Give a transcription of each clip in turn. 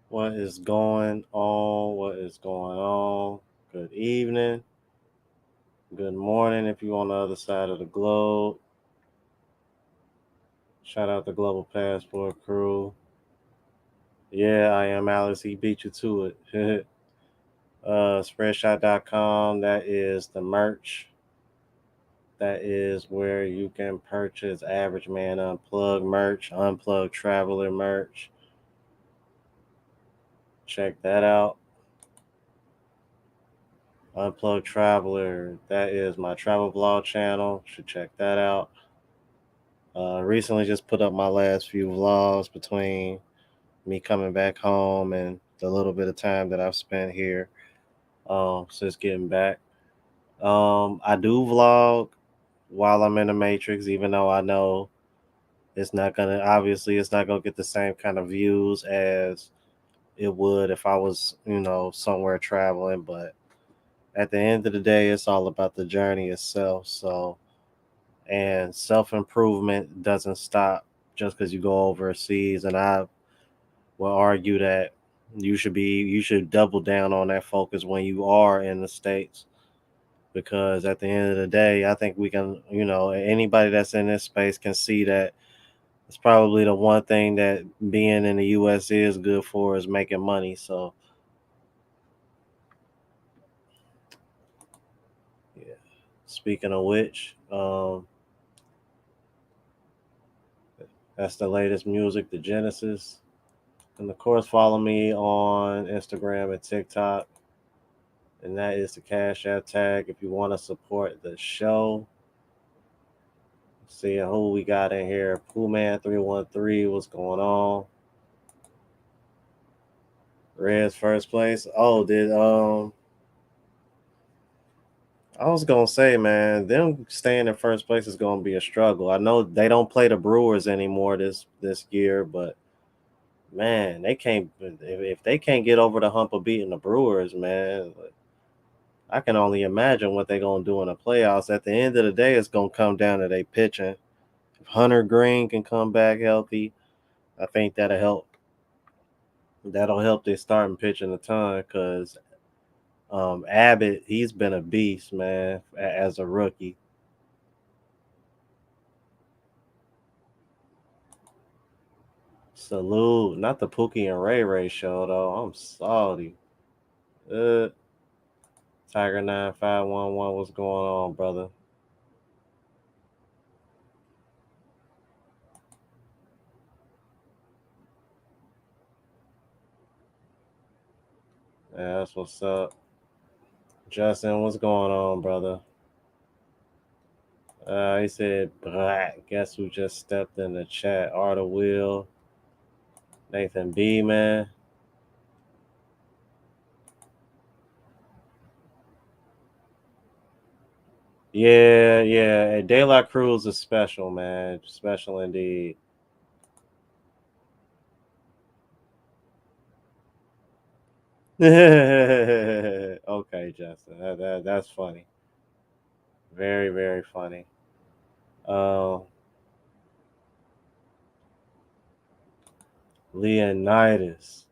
What is going on? What is going on? Good evening. Good morning if you're on the other side of the globe. Shout out the Global Passport crew. Yeah, I am Alice. He beat you to it. Spreadshot.com. That is the merch. That is where you can purchase Average Man Unplugged merch, Unplugged Traveler merch. Check that out. Unplugged Traveler, that is my travel vlog channel. Should check that out. Recently just put up my last few vlogs between me coming back home and the little bit of time that I've spent here since getting back. I do vlog while I'm in the Matrix, even though I know It's not gonna obviously it's not gonna get the same kind of views as it would if I was, somewhere traveling. But at the end of the day, it's all about the journey itself. So, and self improvement doesn't stop just because you go overseas. And I will argue that you should double down on that focus when you are in the states, because at the end of the day, I think we can, anybody that's in this space can see that it's probably the one thing that being in the US is good for is making money. So, yeah. Speaking of which, that's the latest music, the Genesis. And of course, follow me on Instagram and TikTok. And that is the Cash App tag if you want to support the show. Seeing who we got in here. Pooh Man 313, what's going on? Red's first place. Oh, did I was gonna say, man, them staying in first place is gonna be a struggle. I know they don't play the Brewers anymore this year, but man, they can't if they can't get over the hump of beating the Brewers, man. I can only imagine what they're gonna do in the playoffs. At the end of the day, it's gonna come down to their pitching. If Hunter Green can come back healthy, I think that'll help. That'll help their starting pitching a ton because Abbott, he's been a beast, man, as a rookie. Salute, not the Pookie and Ray Ray show though. I'm salty. Uh, Tiger 9511, what's going on, brother? Yeah, that's what's up. Justin, what's going on, brother? He said, Black. Guess who just stepped in the chat? Arta Will, Nathan B, man. Yeah, yeah. De La Cruz is special, man. Special indeed. Okay, Justin. That's funny. Very, very funny. Uh, Leonidas.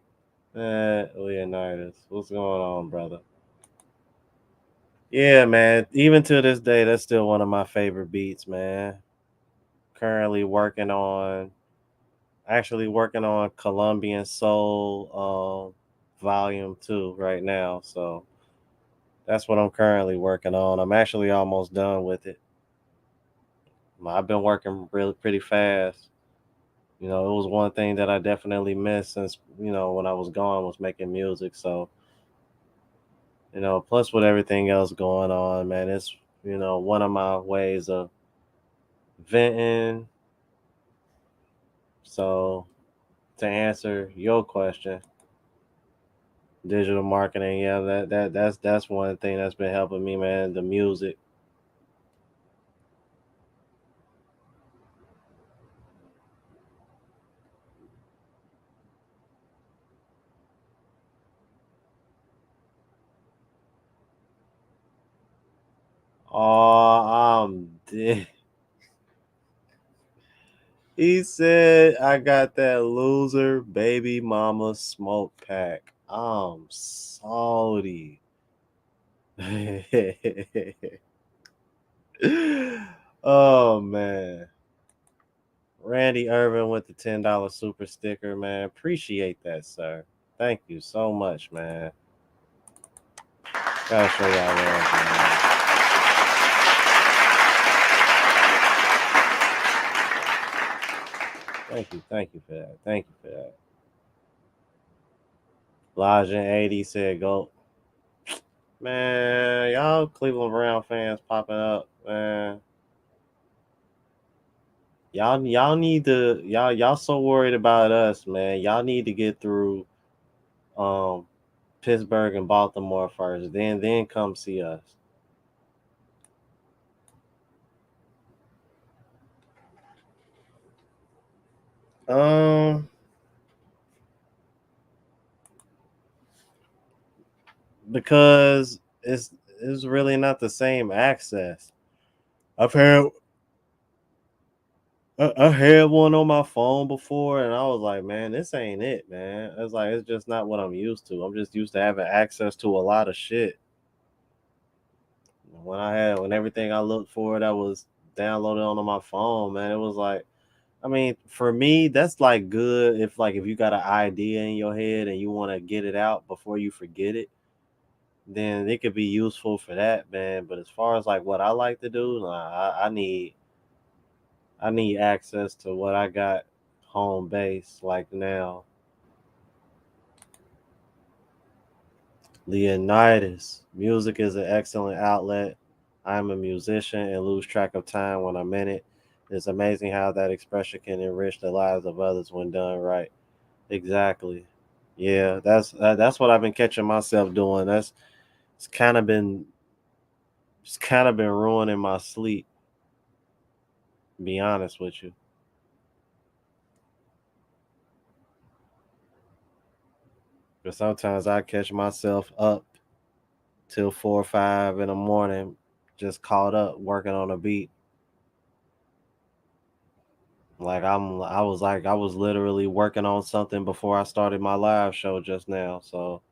Leonidas. What's going on, brother? Yeah, man. Even to this day, that's still one of my favorite beats, man. Currently actually working on Colombian Soul Volume 2 right now. So that's what I'm currently working on. I'm actually almost done with it. I've been working really pretty fast. It was one thing that I definitely missed since, when I was gone was making music. So, plus with everything else going on, man, it's, one of my ways of venting. So, to answer your question, digital marketing, yeah, that's one thing that's been helping me, man, the music. Oh, I'm dead. He said I got that loser baby mama smoke pack. I'm salty. Oh man. Randy Irvin with the $10 super sticker, man. Appreciate that, sir. Thank you so much, man. Gotta show y'all love, man. Thank you for that. Thank you for that. Lajan 80 said go. Man, y'all Cleveland Brown fans popping up, man. Y'all need to y'all so worried about us, man. Y'all need to get through um Pittsburgh and Baltimore first. Then come see us. Um, because it's really not the same access. I've had I had one on my phone before, and I was like, man, this ain't it, man. It's like it's just not what I'm used to. I'm just used to having access to a lot of shit. When everything I looked for that was downloaded onto my phone, man, it was like, I mean, for me, that's like good if you got an idea in your head and you want to get it out before you forget it, then it could be useful for that, man. But as far as like what I like to do, nah, I need access to what I got home base like now. Leonidas, music is an excellent outlet. I am a musician and lose track of time when I'm in it. It's amazing how that expression can enrich the lives of others when done right. Exactly. Yeah, that's what I've been catching myself doing. It's kind of been it's kind of been ruining my sleep. To be honest with you, because sometimes I catch myself up till 4 or 5 in the morning, just caught up working on a beat. I was literally working on something before I started my live show just now. So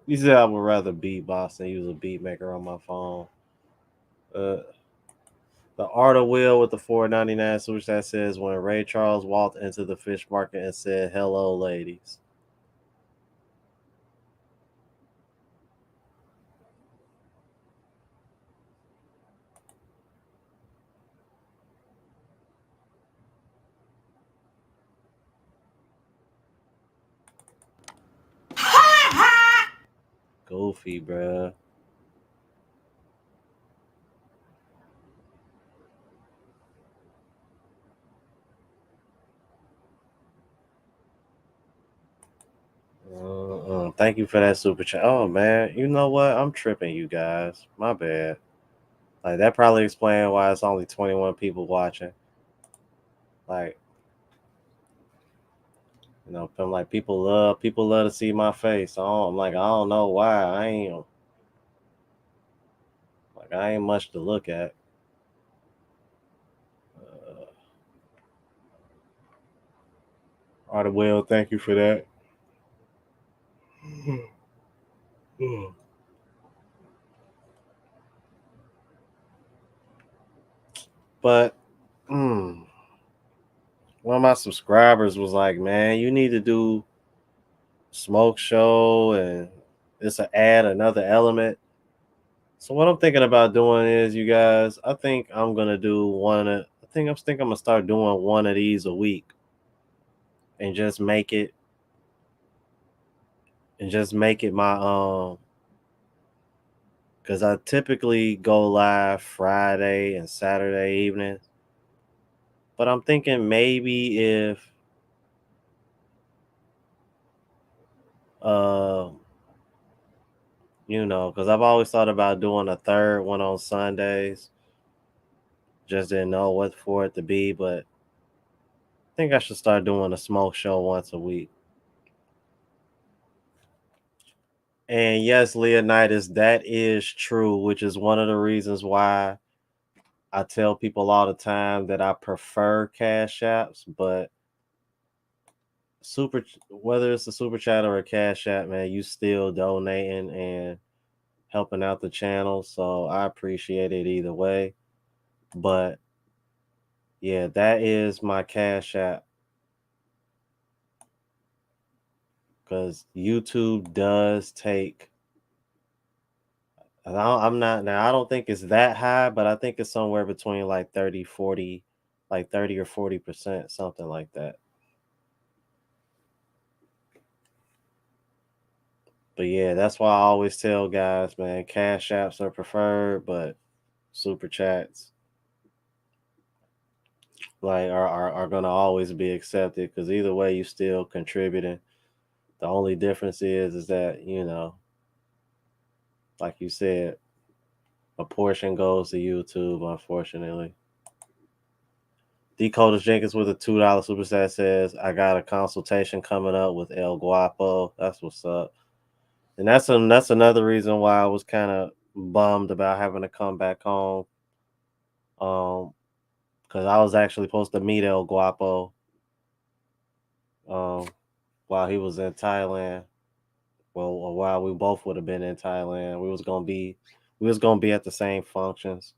you said I would rather beatbox than use a beat maker on my phone. Uh, the Art of Will with the 4.99 switch that says when Ray Charles walked into the fish market and said, "Hello, ladies." Goofy, bruh. Thank you for that super chat. Oh man, you know what? I'm tripping, you guys. My bad. Like that probably explains why it's only 21 people watching. Like, I'm like people love to see my face. So I'm like, I don't know why. I ain't much to look at. Uh, Art Will, thank you for that. But mm, one of my subscribers was like, "Man, you need to do smoke show and it's a add another element." So what I'm thinking about doing is, you guys, I think I'm gonna do one. I think I'm gonna start doing one of these a week and just make it my because I typically go live Friday and Saturday evening. But I'm thinking maybe if uh because I've always thought about doing a third one on Sundays. Just didn't know what for it to be, but I think I should start doing a smoke show once a week. And yes, Leonidas, that is true, which is one of the reasons why I tell people all the time that I prefer cash apps, but whether it's a super chat or a cash app, man, you still donating and helping out the channel. So I appreciate it either way. But yeah, that is my cash app because YouTube does take. I'm not now. I don't think it's that high, but I think it's somewhere between like 30, 40, like 30 or 40%, something like that. But yeah, that's why I always tell guys, man, cash apps are preferred, but super chats are gonna always be accepted because either way you still contributing. The only difference is that, like you said, A portion goes to YouTube, unfortunately. Decoders Jenkins with a $2 super chat says, I got a consultation coming up with El Guapo. That's what's up. And that's another reason why I was kind of bummed about having to come back home. Because I was actually supposed to meet El Guapo um while he was in Thailand. Well, while we both would have been in Thailand, we was gonna be at the same functions.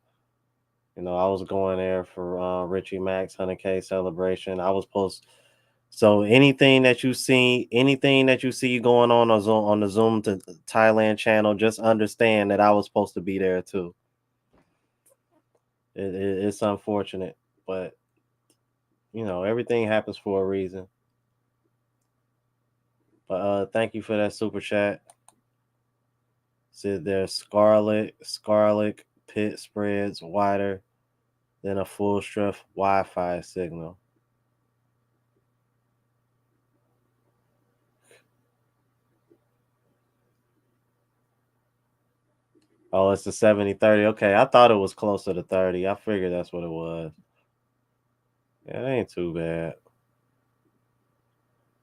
I was going there for Richie Mac's 100K celebration. I was supposed. So anything that you see going on the Zoom to Thailand channel, just understand that I was supposed to be there too. It's unfortunate, but everything happens for a reason. But thank you for that super chat. Said there's Scarlet pit spreads wider than a full strength Wi-Fi signal. Oh, it's the 70/30. Okay, I thought it was closer to 30. I figured that's what it was. Yeah, it ain't too bad.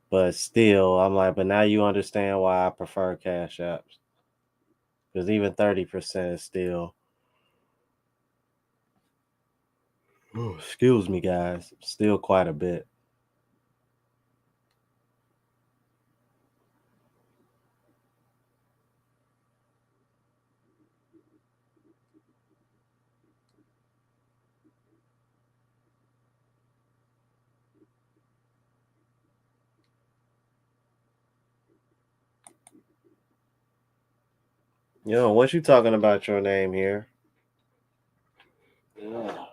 But still, I'm like, but now you understand why I prefer cash apps. Because even 30% is still, excuse me, guys, still quite a bit. What you talking about your name here? Yeah.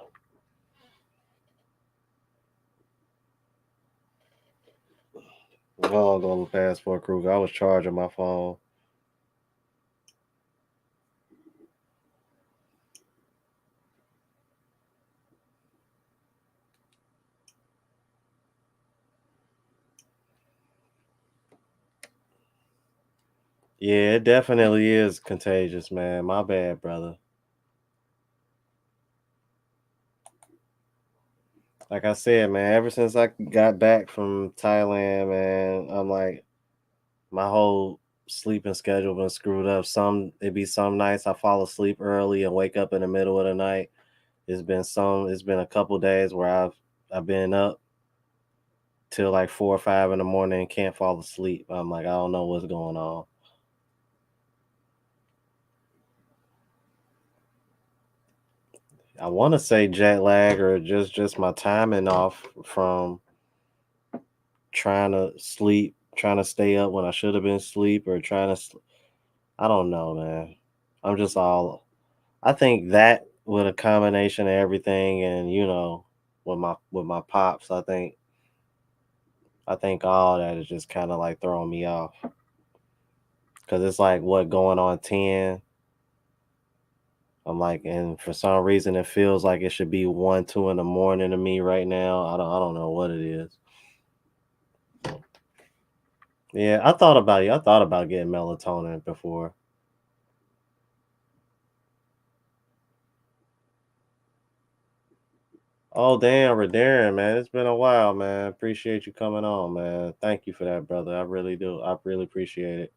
Oh, go to Passport Kruger. I was charging my phone. Yeah, it definitely is contagious, man. My bad, brother. Like I said, man, ever since I got back from Thailand, man, I'm like, my whole sleeping schedule been screwed up. Some nights I fall asleep early and wake up in the middle of the night. It's been a couple days where I've been up till like 4 or 5 in the morning and can't fall asleep. I'm like, I don't know what's going on. I want to say jet lag or just my timing off from trying to sleep, trying to stay up when I should have been asleep, or I don't know, man. I'm just all. I think that with a combination of everything, and with my pops, I think all that is just kind of like throwing me off because it's like what going on 10. I'm like, and for some reason, it feels like it should be 1, 2 in the morning to me right now. I don't know what it is. Yeah, I thought about it. I thought about getting melatonin before. Oh damn, Darren, man, it's been a while, man. Appreciate you coming on, man. Thank you for that, brother. I really do. I really appreciate it.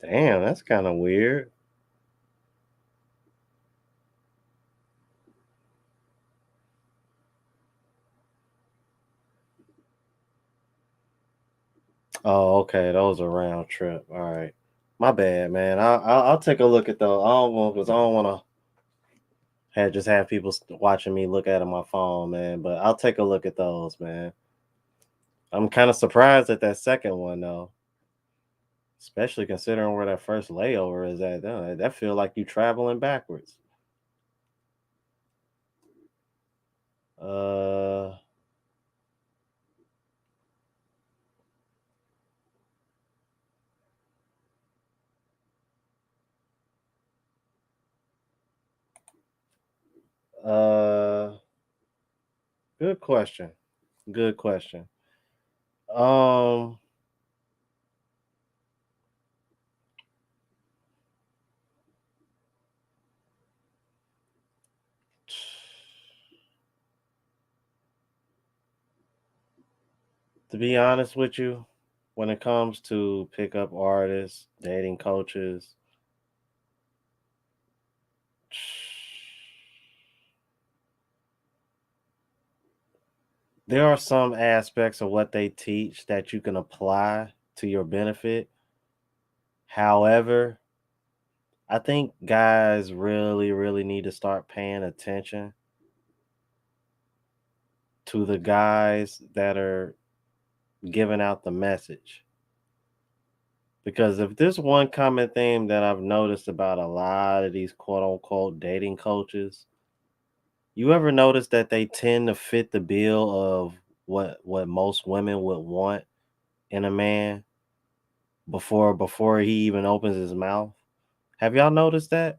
Damn, that's kind of weird. Oh, okay, those are round trip. All right, my bad, man. I'll take a look at those. I don't want because I don't want to. Had just have people watching me look at my phone, man. But I'll take a look at those, man. I'm kind of surprised at that second one though, especially considering where that first layover is at. That feel like you traveling backwards. Uh, uh, good question. Good question. Um, to be honest with you, when it comes to pickup artists, dating coaches, there are some aspects of what they teach that you can apply to your benefit. However, I think guys really, really need to start paying attention to the guys that are giving out the message. Because if there's one common theme that I've noticed about a lot of these quote unquote dating coaches, you ever notice that they tend to fit the bill of what most women would want in a man before he even opens his mouth? Have y'all noticed that?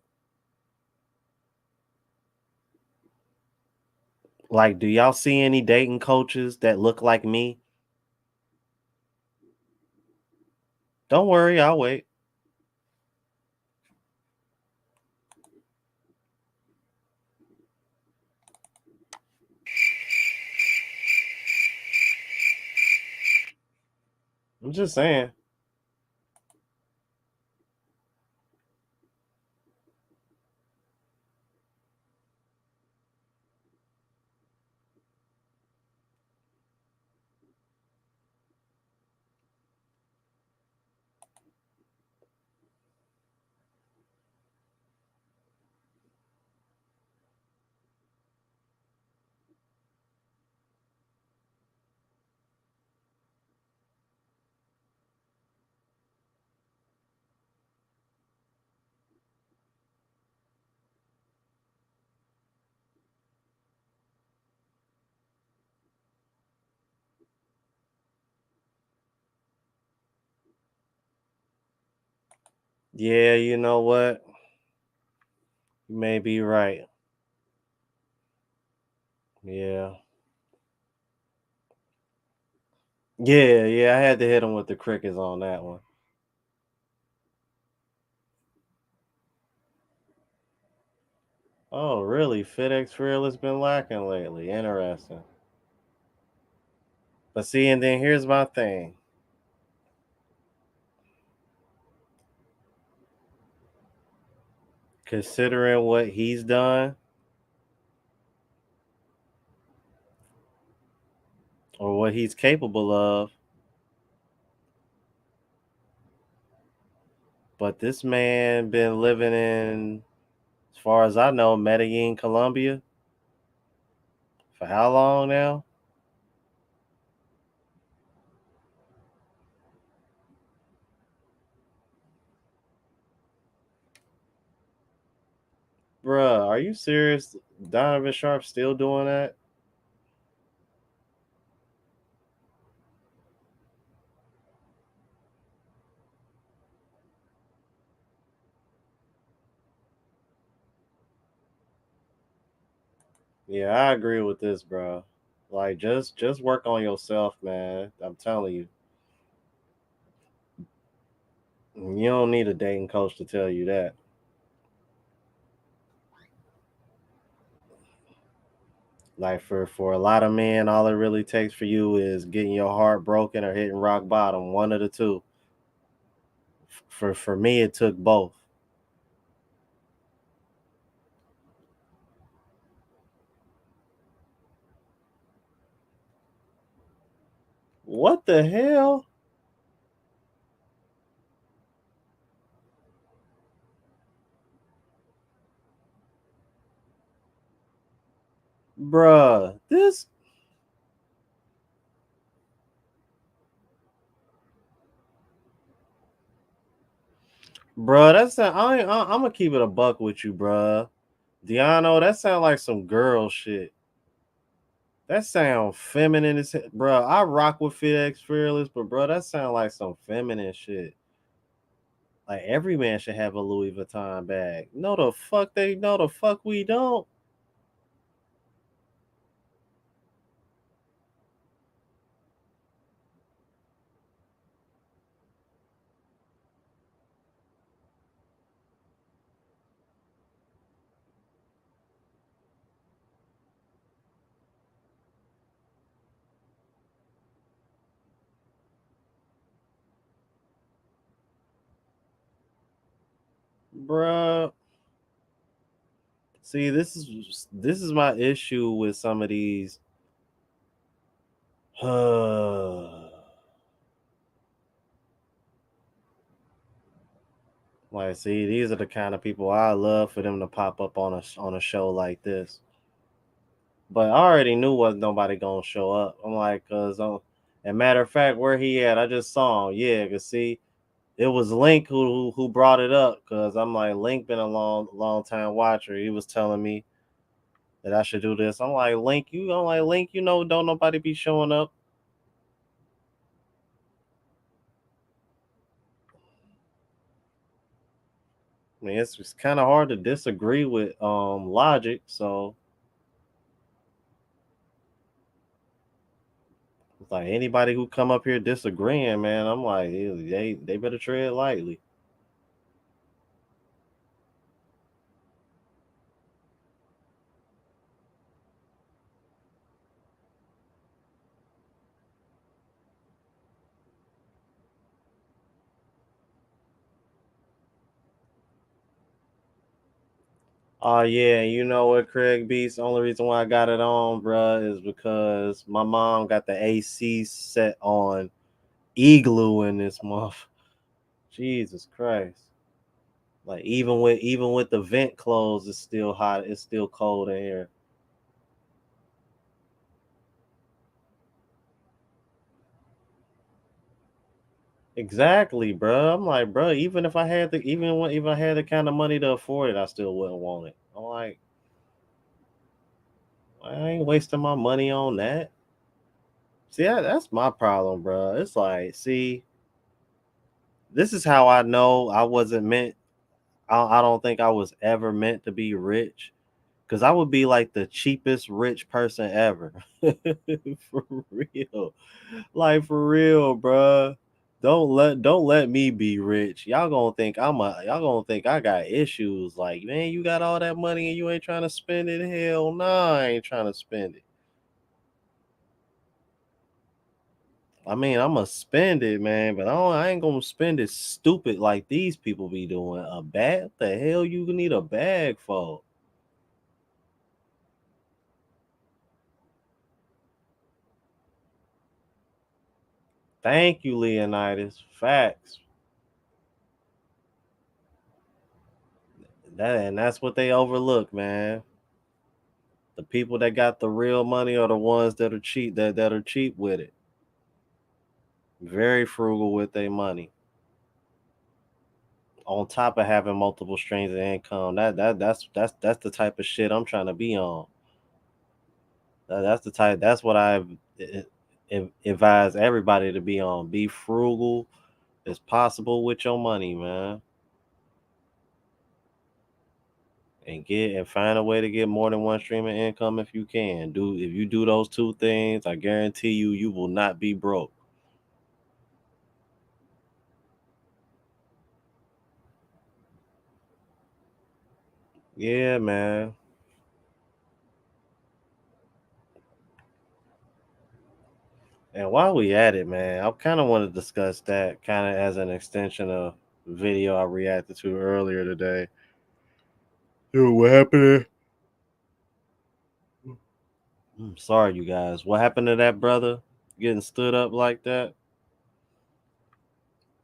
Like, do y'all see any dating coaches that look like me? Don't worry, I'll wait. I'm just saying. Yeah, you know what? You may be right. Yeah. Yeah, I had to hit him with the crickets on that one. Oh, really? FedEx Real has been lacking lately. Interesting. But see, and then here's my thing. Considering what he's done or what he's capable of, but this man been living in, as far as I know, Medellin, Colombia for how long now? Bruh, are you serious? Donovan Sharp still doing that? Yeah, I agree with this, bro. Like just work on yourself, man. I'm telling you. You don't need a dating coach to tell you that. Like for a lot of men, all it really takes for you is getting your heart broken or hitting rock bottom, one of the two. For me, it took both. What the hell? bruh. Bruh. That's I'm gonna keep it a buck with you, bruh. Diano, that sound like some girl shit. That sound feminine as hell. Bruh, I rock with FedEx Fearless, but bruh, that sound like some feminine shit. Like every man should have a Louis Vuitton bag. No the fuck they no the fuck we don't. Bruh. See, this is my issue with some of these. Like, see, these are the kind of people I love for them to pop up on a show like this. But I already knew wasn't nobody gonna show up. I'm like, and matter of fact, where he at? I just saw him. Yeah, cause see, it was Link who brought it up. Cause I'm like, Link been a long time watcher. He was telling me that I should do this. I'm like Link, don't nobody be showing up. I mean, it's kind of hard to disagree with logic. So it's like anybody who come up here disagreeing, man, I'm like, they better tread lightly. Oh yeah, you know what, Craig Beats? The only reason why I got it on, bruh, is because my mom got the AC set on igloo in this month. Jesus Christ! Like even with the vent closed, it's still hot. It's still cold in here. Exactly, bro. I'm like, bro. Even I had the kind of money to afford it, I still wouldn't want it. I'm like, I ain't wasting my money on that. See, that's my problem, bro. It's like, see, this is how I know I wasn't meant. I don't think I was ever meant to be rich, because I would be like the cheapest rich person ever. For real. Like for real, bruh. Don't let me be rich. Y'all gonna think I got issues. Like, man, you got all that money and you ain't trying to spend it. Hell nah, I ain't trying to spend it. I mean, I'm gonna spend it, man, but I ain't gonna spend it stupid like these people be doing. A bag? What the hell you need a bag for? Thank you, Leonidas. Facts. That's what they overlook, man. The people that got the real money are the ones that are cheap that are cheap with it. Very frugal with their money. On top of having multiple streams of income. That's the type of shit I'm trying to be on. That's the type that's what advise everybody to be on. Be frugal as possible with your money, man. And find a way to get more than one stream of income if you can. If you do those two things, I guarantee you will not be broke. Yeah, man. And while we at it, man, I kind of want to discuss that kind of as an extension of the video I reacted to earlier today. Yo, what happened? Sorry, you guys. What happened to that brother getting stood up like that?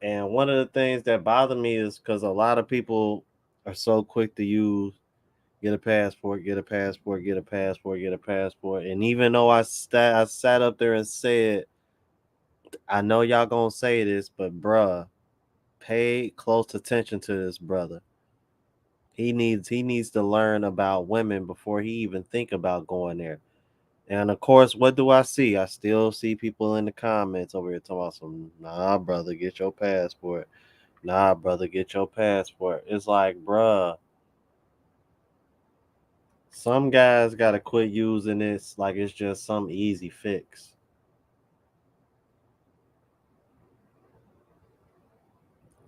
And one of the things that bother me is because a lot of people are so quick to use Get a passport, get a passport, get a passport, get a passport. And even though I sat up there and said, I know y'all gonna say this, but bruh, pay close attention to this brother. He needs to learn about women before he even think about going there. And of course, what do I see? I still see people in the comments over here talking about some, nah, brother, get your passport. Nah, brother, get your passport. It's like, bruh, some guys gotta quit using this like it's just some easy fix.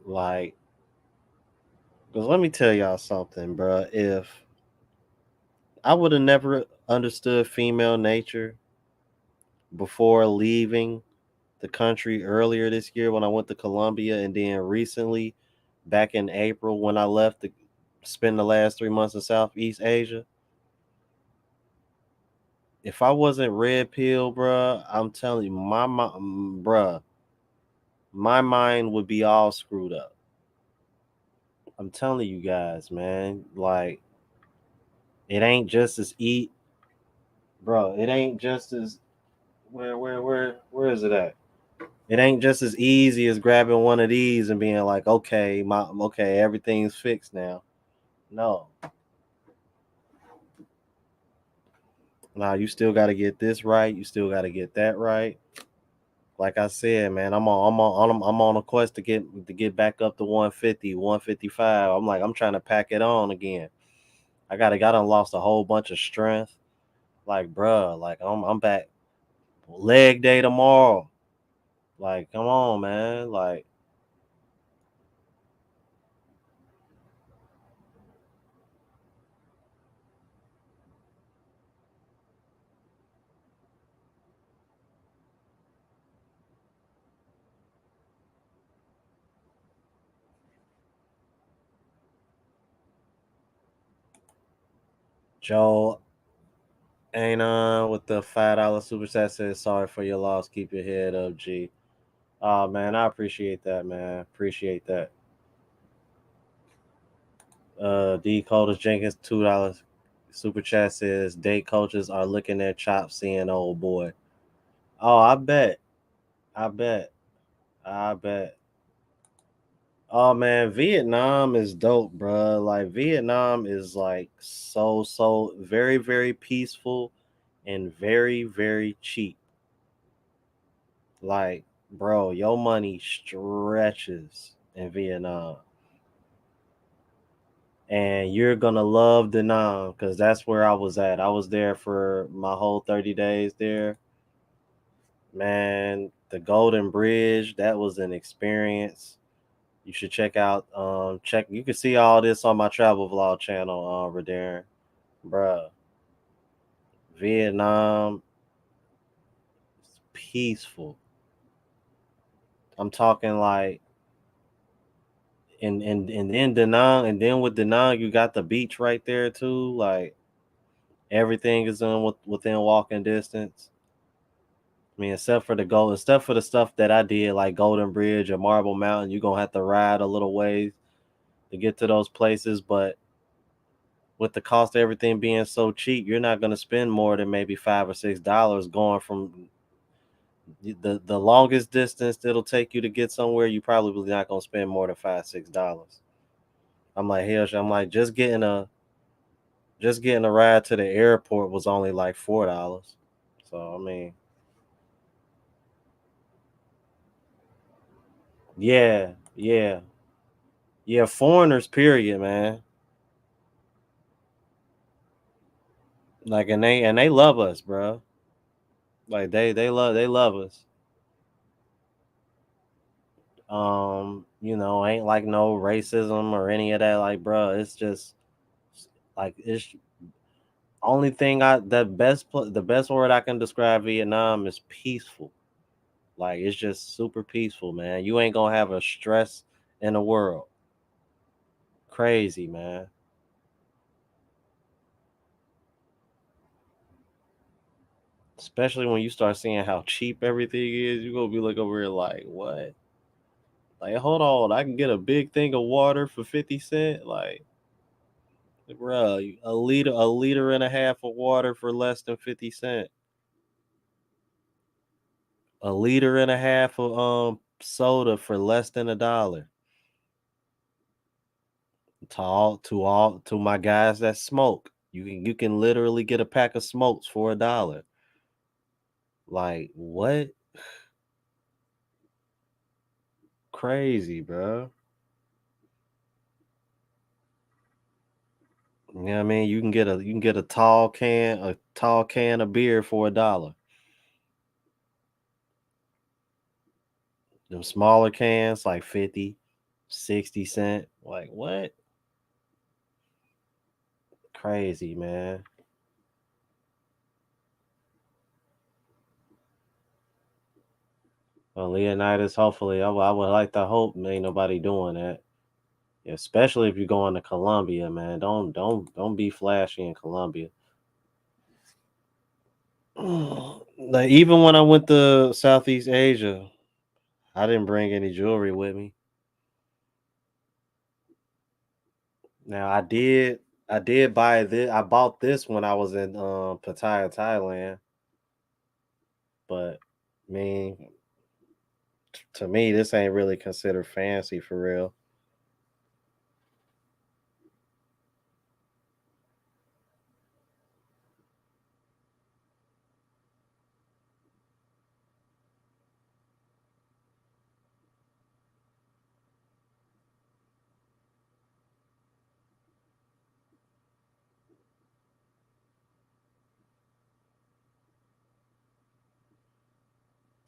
Like, because let me tell y'all something, bruh. If I would have never understood female nature before leaving the country earlier this year when I went to Colombia, and then recently back in April when I left to spend the last 3 months in Southeast Asia. If I wasn't red pill, bruh, I'm telling you, bruh, my mind would be all screwed up. I'm telling you guys, man, like it ain't just as bro. It ain't just as where is it at? It ain't just as easy as grabbing one of these and being like, okay, everything's fixed now. No, nah, you still got to get this right. You still got to get that right. Like I said, man, I'm on a quest to get back up to 150, 155. I'm trying to pack it on again. I done lost a whole bunch of strength. Like, bruh, like I'm back leg day tomorrow. Like, come on, man. Like, Joe ain't with the $5 super chat says sorry for your loss. Keep your head up, G. Oh man, I appreciate that, man. Appreciate that. D Coders Jenkins, $2 super chat says date coaches are looking at chops seeing old boy. Oh, I bet. I bet. I bet. Oh man, Vietnam is dope, bro. Like Vietnam is like so very very peaceful and very very cheap. Like, bro, your money stretches in Vietnam. And you're gonna love Da Nang because that's where I was at. I was there for my whole 30 days there. Man, the Golden Bridge, that was an experience. You should check out check you can see all this on my travel vlog channel, Darren. Bruh. Vietnam is peaceful. I'm talking like and then Da Nang, and then with Da Nang you got the beach right there too. Like everything is within walking distance. I mean, except for the stuff that I did, like Golden Bridge or Marble Mountain, you're gonna have to ride a little ways to get to those places. But with the cost of everything being so cheap, you're not gonna spend more than maybe $5 or $6 going from the longest distance it'll take you to get somewhere. You probably not gonna spend more than $5-6. I'm like, hell, I'm like, just getting a ride to the airport was only like $4. So I mean, yeah, yeah, yeah. Foreigners, period, man. Like, and they love us, bro. Like they love us. Ain't like no racism or any of that. Like, bro, it's just like it's only thing the best word I can describe Vietnam is peaceful. Like, it's just super peaceful, man. You ain't gonna have a stress in the world. Crazy, man. Especially when you start seeing how cheap everything is, you gonna be like over here like, what? Like, hold on, I can get a big thing of water for 50 cents. Like, Bruh, a liter and a half of water for less than 50 cents. A liter and a half of soda for less than $1. To my guys that smoke. You can literally get a pack of smokes for $1. Like what? Crazy, bro. You know what I mean? You can get a tall can of beer for $1. Them smaller cans like 50, 60 cent. Like what? Crazy, man. Well, Leonidas, hopefully, I would like to hope ain't nobody doing that. Especially if you're going to Colombia, man. Don't be flashy in Colombia. Like even when I went to Southeast Asia, I didn't bring any jewelry with me. Now I did buy this. I bought this when I was in Pattaya, Thailand. But I mean, to me, this ain't really considered fancy for real.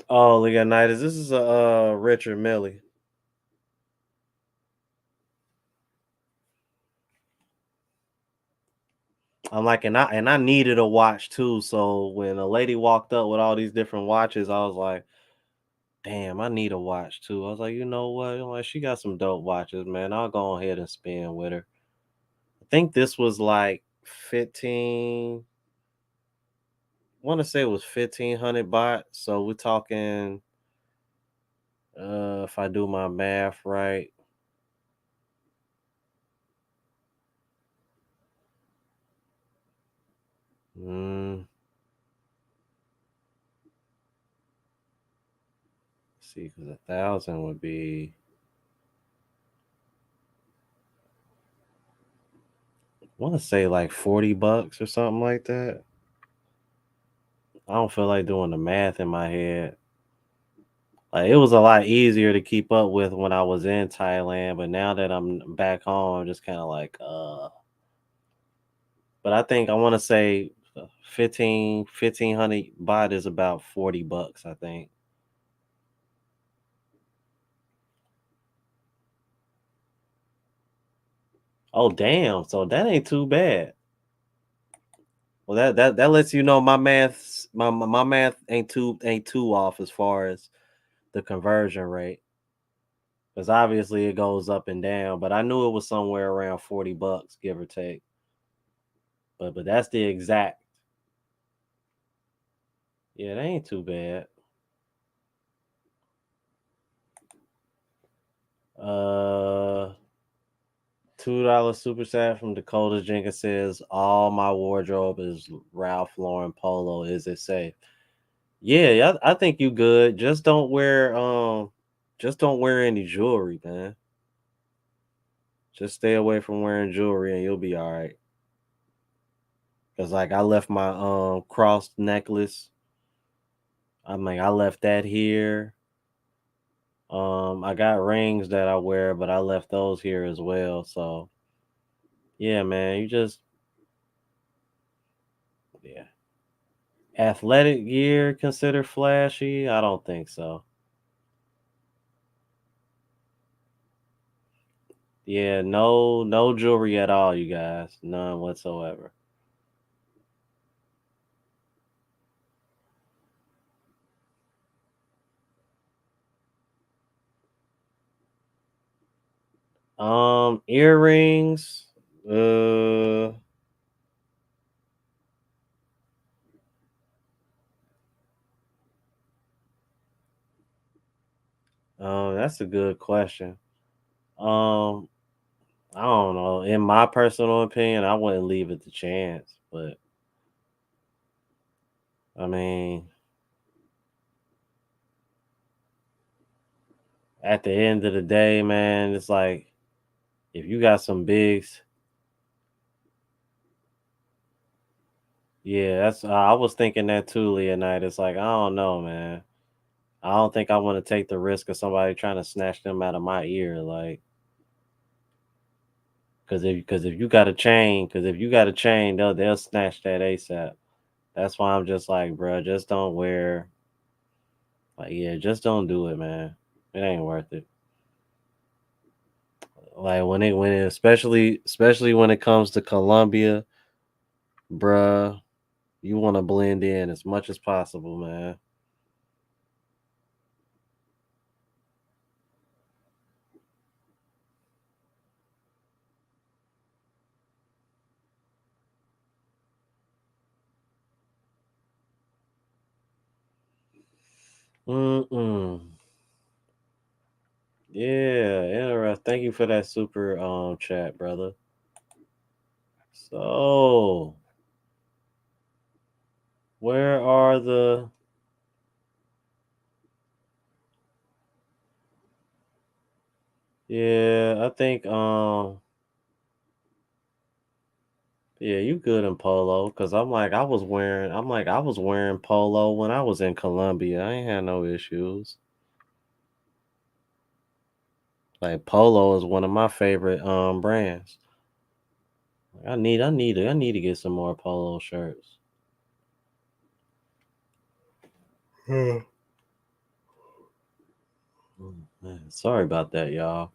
Oh, Leonidas, this is a Richard Millie. I'm like, and I needed a watch too. So when a lady walked up with all these different watches, I was like, damn, I need a watch too. I was like, you know what? Like, she got some dope watches, man. I'll go ahead and spin with her. I think this was like 15. I want to say it was 1,500 baht. So we're talking, if I do my math right, mm, see, because 1,000 would be, I want to say like $40 or something like that. I don't feel like doing the math in my head. Like it was a lot easier to keep up with when I was in Thailand, but now that I'm back home, I'm just kind of like, But I think I want to say 1,500 baht is about $40, I think. Oh damn! So that ain't too bad. Well, that lets you know my math ain't too off as far as the conversion rate, because obviously it goes up and down. But I knew it was somewhere around $40, give or take. But that's the exact. Yeah, that ain't too bad. Uh, $2 super chat from Dakota Jenkins says, "All my wardrobe is Ralph Lauren polo. Is it safe?" Yeah, yeah, I think you good. Just don't wear any jewelry, man. Just stay away from wearing jewelry, and you'll be all right. Cause like I left my crossed necklace. I left that here. I got rings that I wear, but I left those here as well. So yeah, man, yeah. Athletic gear considered flashy? I don't think so. Yeah, no jewelry at all, you guys. None whatsoever. Earrings. Uh, that's a good question. Um, I don't know. In my personal opinion, I wouldn't leave it to chance. But I mean, at the end of the day, man, it's like if you got some bigs, yeah, that's. I was thinking that too, Leonide. It's like I don't know, man. I don't think I want to take the risk of somebody trying to snatch them out of my ear, like, because if you got a chain, they'll snatch that ASAP. That's why I'm just like, bro, just don't wear, like, yeah, just don't do it, man. It ain't worth it. Like especially when it comes to Colombia, bruh, you want to blend in as much as possible, man. Mm-mm. Yeah, interesting. Thank you for that super chat, brother. So, where are the yeah, I think yeah, you good in polo cuz I was wearing polo when I was in Colombia. I ain't had no issues. Like polo is one of my favorite brands. I need to get some more polo shirts. Hmm. Man, sorry about that, y'all.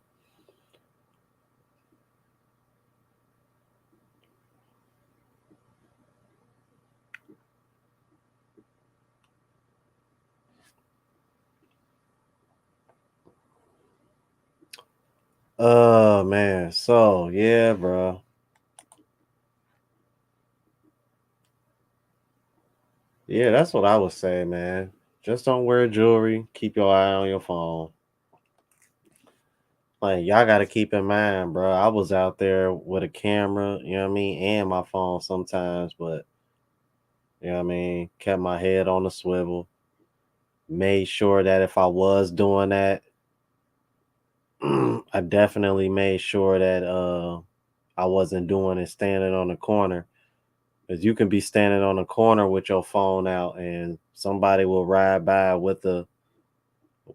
Oh man, so yeah, bro. Yeah, that's what I would say, man. Just don't wear jewelry. Keep your eye on your phone. Like y'all got to keep in mind, bro. I was out there with a camera, you know what I mean, and my phone sometimes, but you know what I mean, kept my head on the swivel. Made sure that if I was doing that, I definitely made sure that I wasn't doing it standing on the corner. Because you can be standing on the corner with your phone out, and somebody will ride by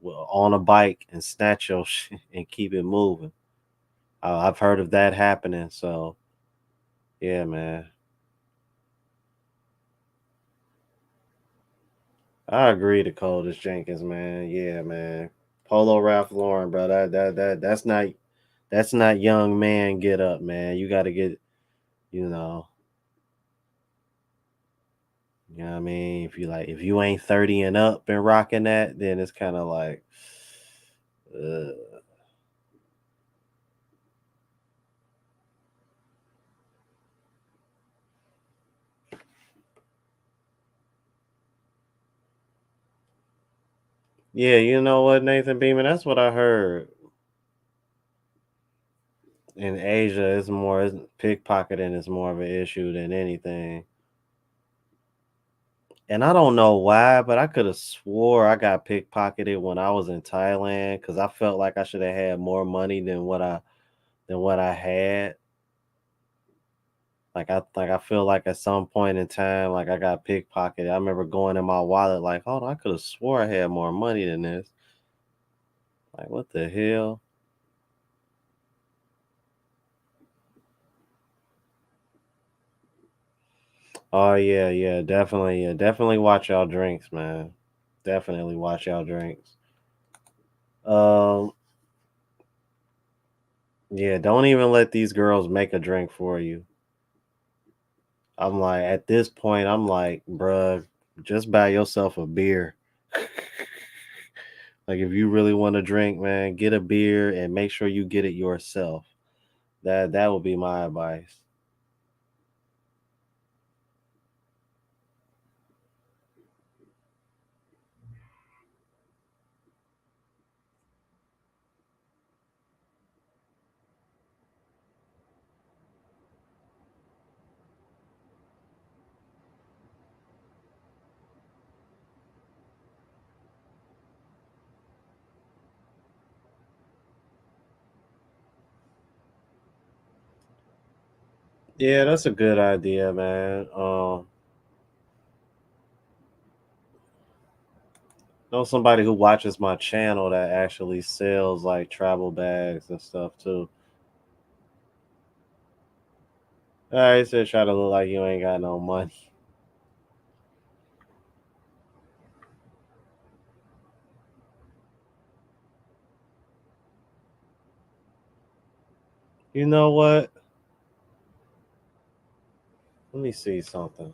on a bike and snatch your shit and keep it moving. I've heard of that happening. So yeah, man, I agree to Coldest Jenkins, man. Yeah, man. Polo Ralph Lauren, bro. That's not young man get up, man. You got to get, you know, you know what I mean. If you ain't 30 and up and rocking that, then it's kind of like, uh, yeah, you know what, Nathan Beeman. That's what I heard. In Asia, pickpocketing is more of an issue than anything. And I don't know why, but I could have swore I got pickpocketed when I was in Thailand because I felt like I should have had more money than what I had. I feel like at some point in time, like I got pickpocketed. I remember going in my wallet, like, hold on, I could have swore I had more money than this. Like, what the hell? Oh yeah, definitely watch y'all drinks, man. Definitely watch y'all drinks. Um, yeah, don't even let these girls make a drink for you. I'm like, at this point, I'm like, bruh, just buy yourself a beer. Like, if you really want to drink, man, get a beer and make sure you get it yourself. That would be my advice. Yeah, that's a good idea, man. Know somebody who watches my channel that actually sells like travel bags and stuff too. I said try to look like you ain't got no money. You know what? Let me see something.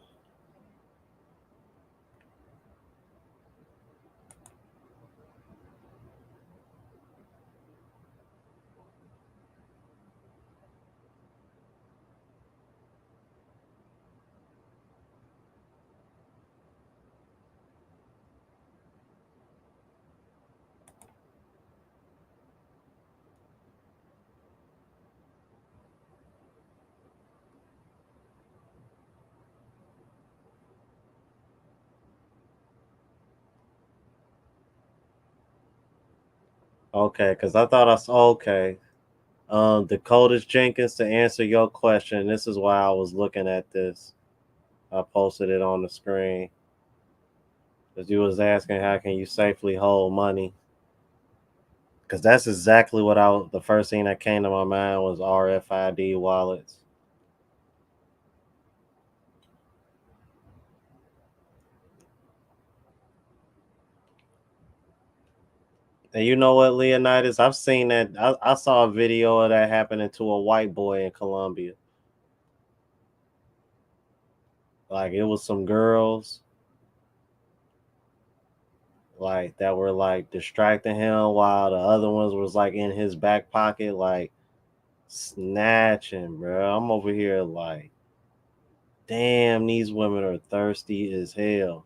Okay, because I thought I saw. Okay, Dakota's Jenkins, to answer your question, this is why I was looking at this. I posted it on the screen because you was asking how can you safely hold money. Because that's exactly what the first thing that came to my mind was RFID wallets. And you know what, Leonidas? I've seen that. I saw a video of that happening to a white boy in Colombia. Like it was some girls like that were like distracting him while the other ones was like in his back pocket, like snatching, bro. I'm over here like, damn, these women are thirsty as hell.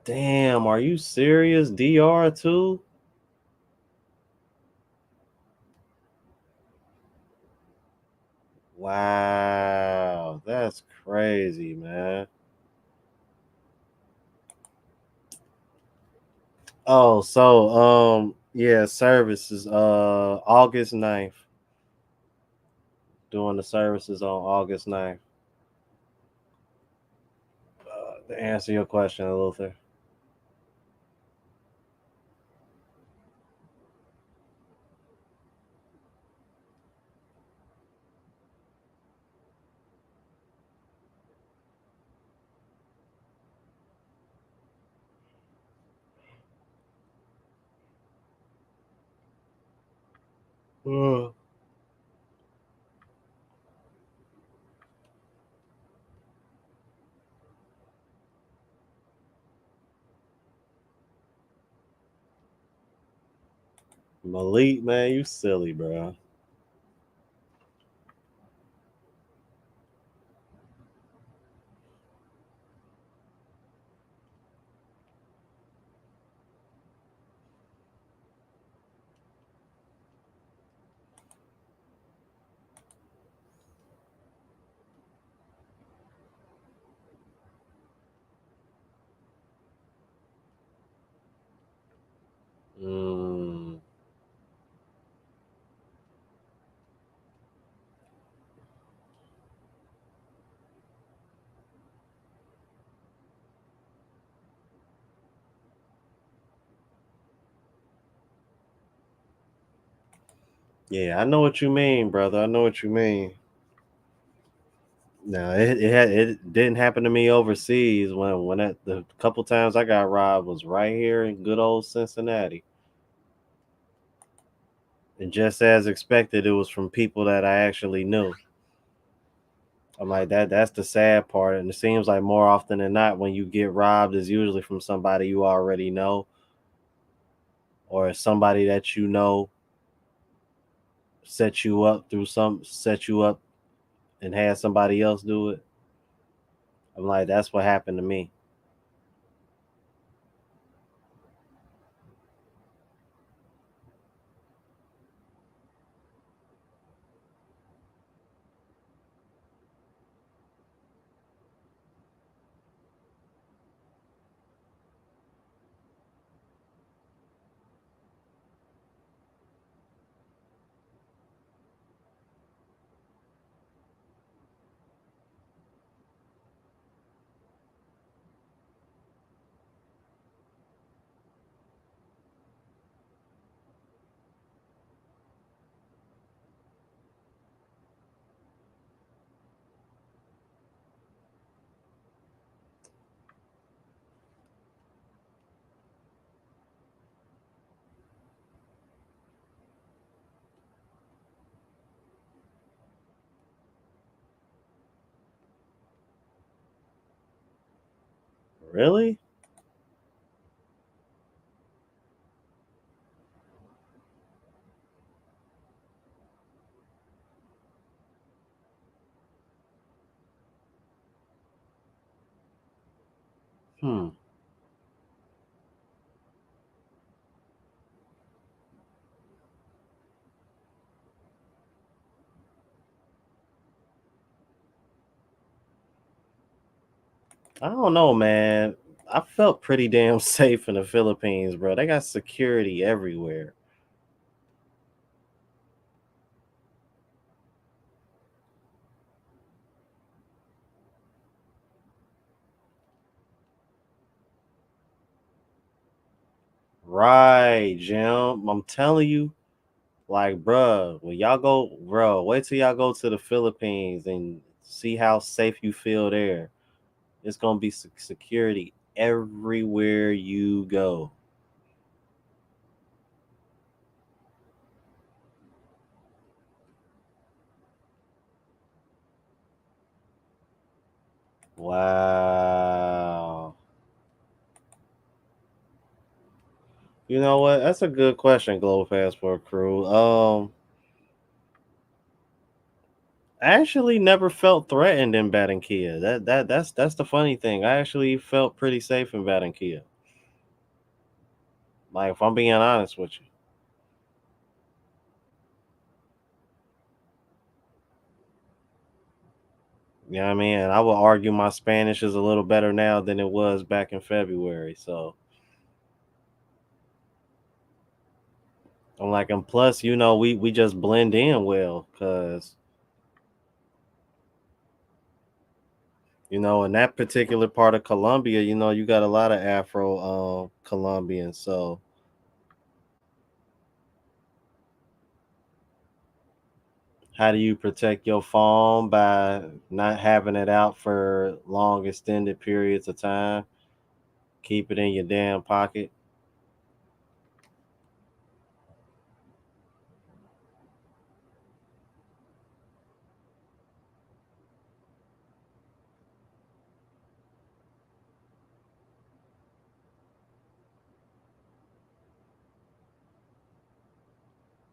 Damn, are you serious? DR too? Wow, that's crazy, man. Oh, so yeah, services August 9th. Doing the services on August 9th. To answer your question, Luther. Uh, Malik, man, you silly, bro. Mm, yeah, I know what you mean, brother. I know what you mean. No, it didn't happen to me overseas the couple times I got robbed was right here in good old Cincinnati. And just as expected, it was from people that I actually knew. I'm like that's the sad part. And it seems like more often than not when you get robbed is usually from somebody you already know or somebody that you know set you up and had somebody else do it. I'm like, that's what happened to me. Really? Hmm. I don't know, man. I felt pretty damn safe in the Philippines, bro. They got security everywhere. Right, Jim. I'm telling you, like, bruh, when y'all go, bro, wait till y'all go to the Philippines and see how safe you feel there. It's gonna be security everywhere you go. Wow. You know what? That's a good question, Global Passport Crew. I actually never felt threatened in Barranquilla. That's the funny thing. I actually felt pretty safe in Barranquilla. Like if I'm being honest with you. You know what I mean? And I would argue my Spanish is a little better now than it was back in February. So I'm like, and plus, we just blend in well because in that particular part of Colombia, you got a lot of Afro Colombians. So how do you protect your phone by not having it out for long extended periods of time? Keep it in your damn pocket.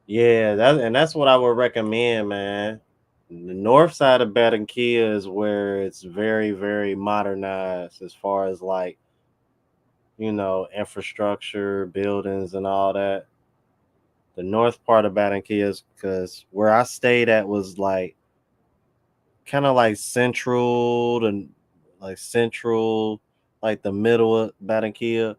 Yeah, that's what I would recommend, man. The north side of Barranquilla is where it's very, very modernized as far as like, infrastructure, buildings and all that. The north part of Barranquilla is because where I stayed at was like kind of like central, like the middle of Barranquilla,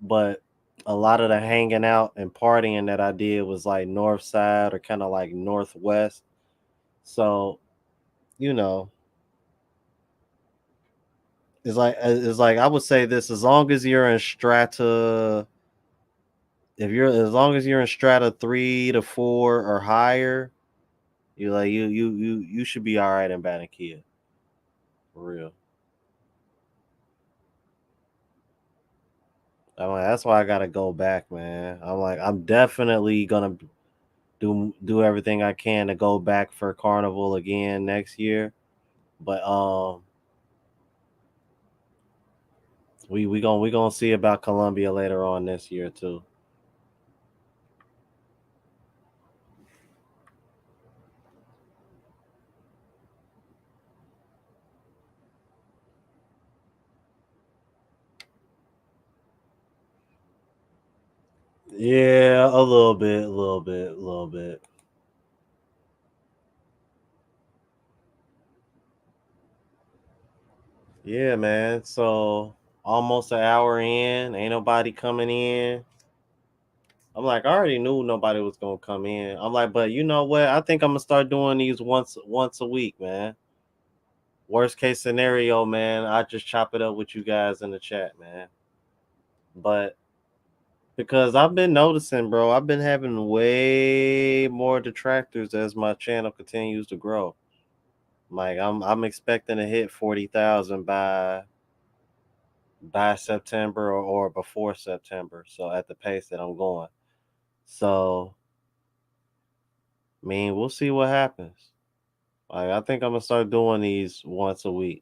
but a lot of the hanging out and partying that I did was like north side or kind of like northwest. So, you know, it's like I would say this: as long as you're in strata, if you're as long as you're in strata 3 to 4 or higher, you should be all right in Barranquilla for real. I'm like, that's why I gotta go back, man. I'm like, I'm definitely gonna do everything I can to go back for Carnival again next year. But we gonna see about Colombia later on this year too. Yeah, a little bit, a little bit, a little bit. Yeah, man. So almost an hour in, ain't nobody coming in. I'm like, I already knew nobody was gonna come in. I'm like, but you know what? I think I'm gonna start doing these once a week, man. Worst case scenario, man, I just chop it up with you guys in the chat, man. But because I've been noticing, bro, I've been having way more detractors as my channel continues to grow. Like I'm expecting to hit 40,000 by September or before September. So at the pace that I'm going. So I mean, we'll see what happens. Like I think I'm gonna start doing these once a week.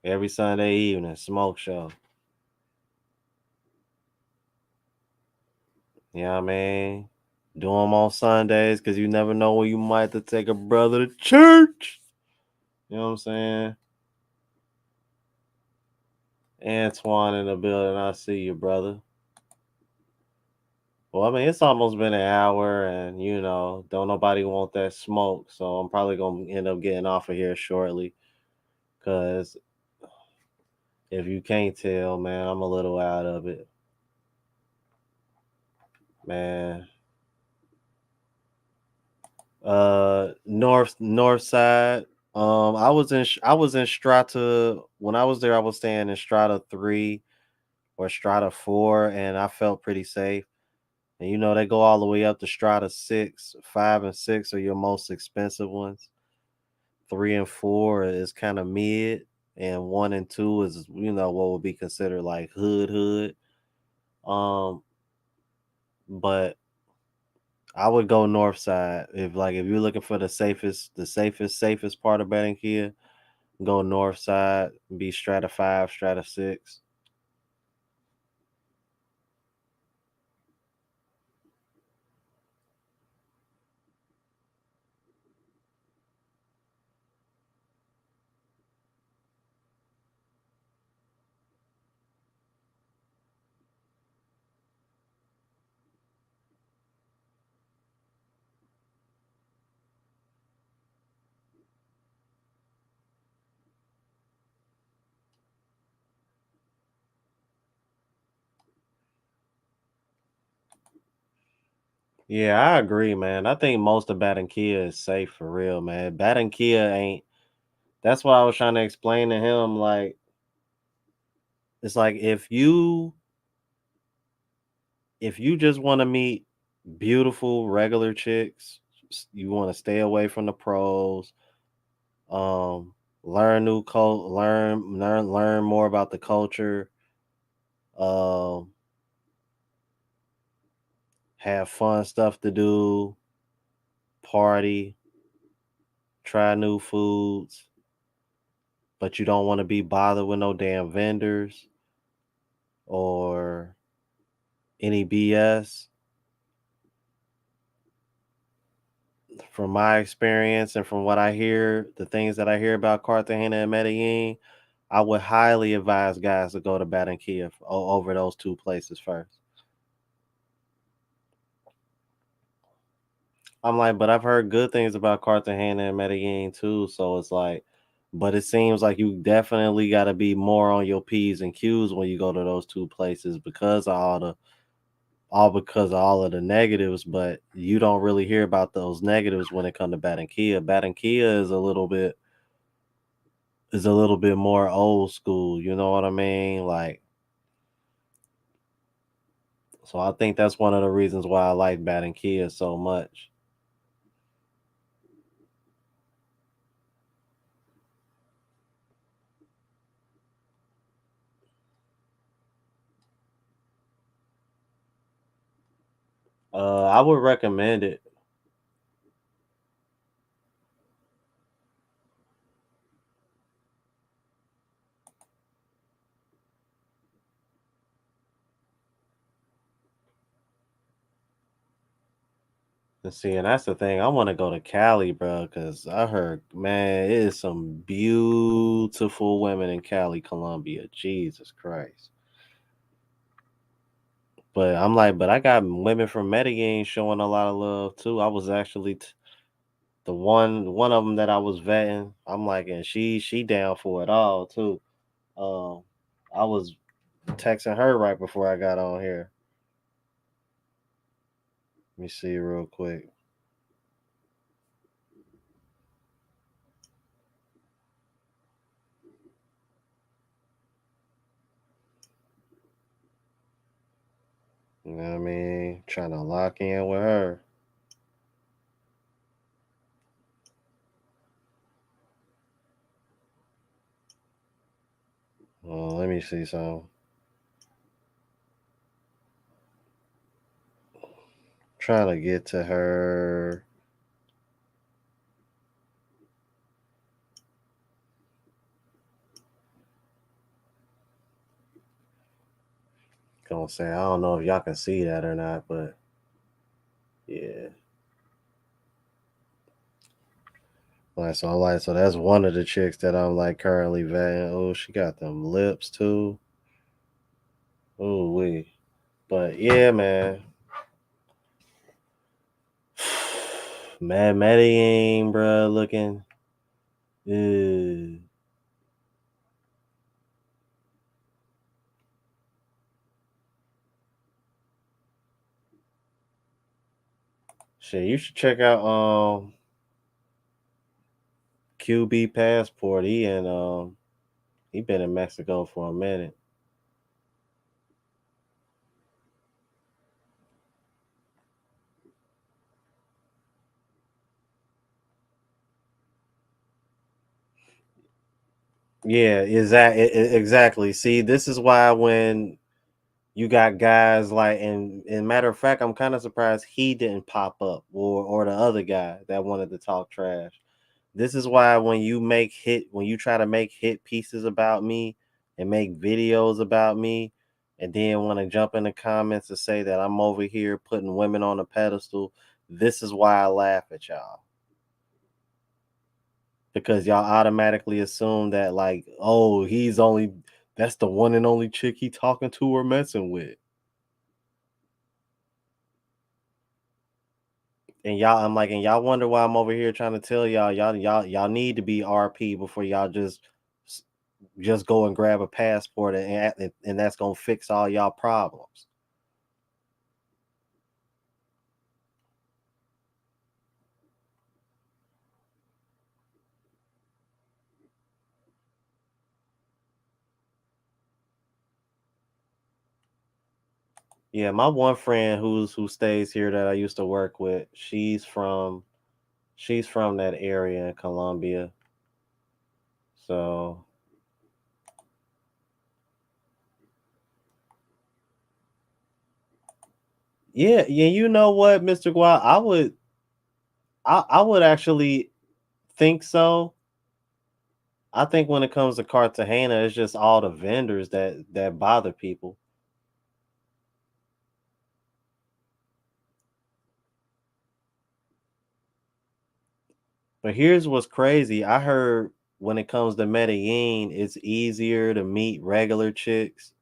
Every Sunday evening, smoke show. You know what I mean? Do them on Sundays because you never know when you might have to take a brother to church. You know what I'm saying? Antoine in the building. I see you, brother. Well, I mean, it's almost been an hour, and don't nobody want that smoke, so I'm probably gonna end up getting off of here shortly. Cause if you can't tell, man, I'm a little out of it, man. North side. I was in Strata when I was there. I was staying in Strata 3 or Strata 4, and I felt pretty safe. And they go all the way up to Strata 6, 5, and 6 are your most expensive ones. 3 and 4 is kind of mid, and 1 and 2 is what would be considered like hood. Um, but I would go north side if you're looking for the safest part of Barranquilla. Go north side, be Strata 5, Strata 6. Yeah, I agree, man. I think most of Barranquilla is safe for real, man. Barranquilla ain't. That's what I was trying to explain to him. Like, it's like if you just want to meet beautiful regular chicks, you want to stay away from the pros. Learn new learn more about the culture. Um, have fun stuff to do, party, try new foods, but you don't want to be bothered with no damn vendors or any BS. From my experience and from what I hear, the things that I hear about Cartagena and Medellin, I would highly advise guys to go to Barranquilla over those two places first. I'm like, but I've heard good things about Cartagena and Medellin too. So it's like, but it seems like you definitely got to be more on your P's and Q's when you go to those two places because of all of the negatives. But you don't really hear about those negatives when it comes to Barranquilla. Barranquilla is a little bit more old school. You know what I mean? Like, so I think that's one of the reasons why I like Barranquilla so much. I would recommend it. And see, and that's the thing. I want to go to Cali, bro, because I heard, man, it is some beautiful women in Cali, Colombia. Jesus Christ. But I'm like, but I got women from Medellin showing a lot of love too. I was actually the one of them that I was vetting. I'm like, and she down for it all too. Um, I was texting her right before I got on here. Let me see real quick. You know what I mean? Trying to lock in with her. Let me see some. Trying to get to her. gonna say I don't know if y'all can see that or not, but yeah. So that's one of the chicks that I'm like currently vetting. Oh, she got them lips too. Oh wee. But yeah, man. Mad Medellin, bro, looking. Uh, shit, you should check out QB Passport. He been in Mexico for a minute. Yeah, exactly. See, this is why when you got guys like, and matter of fact, I'm kind of surprised he didn't pop up, or the other guy that wanted to talk trash. This is why when you try to make hit pieces about me and make videos about me, and then want to jump in the comments to say that I'm over here putting women on a pedestal, this is why I laugh at y'all. Because y'all automatically assume that, like, oh, that's the one and only chick he talking to or messing with. And y'all wonder why I'm over here trying to tell y'all need to be RP before y'all just go and grab a passport, and that's gonna fix all y'all problems. Yeah, my one friend who stays here that I used to work with, she's from that area in Colombia. So yeah, yeah, you know what, Mr. Gua, I would actually think so. I think when it comes to Cartagena, it's just all the vendors that bother people. But here's what's crazy. I heard when it comes to Medellin, it's easier to meet regular chicks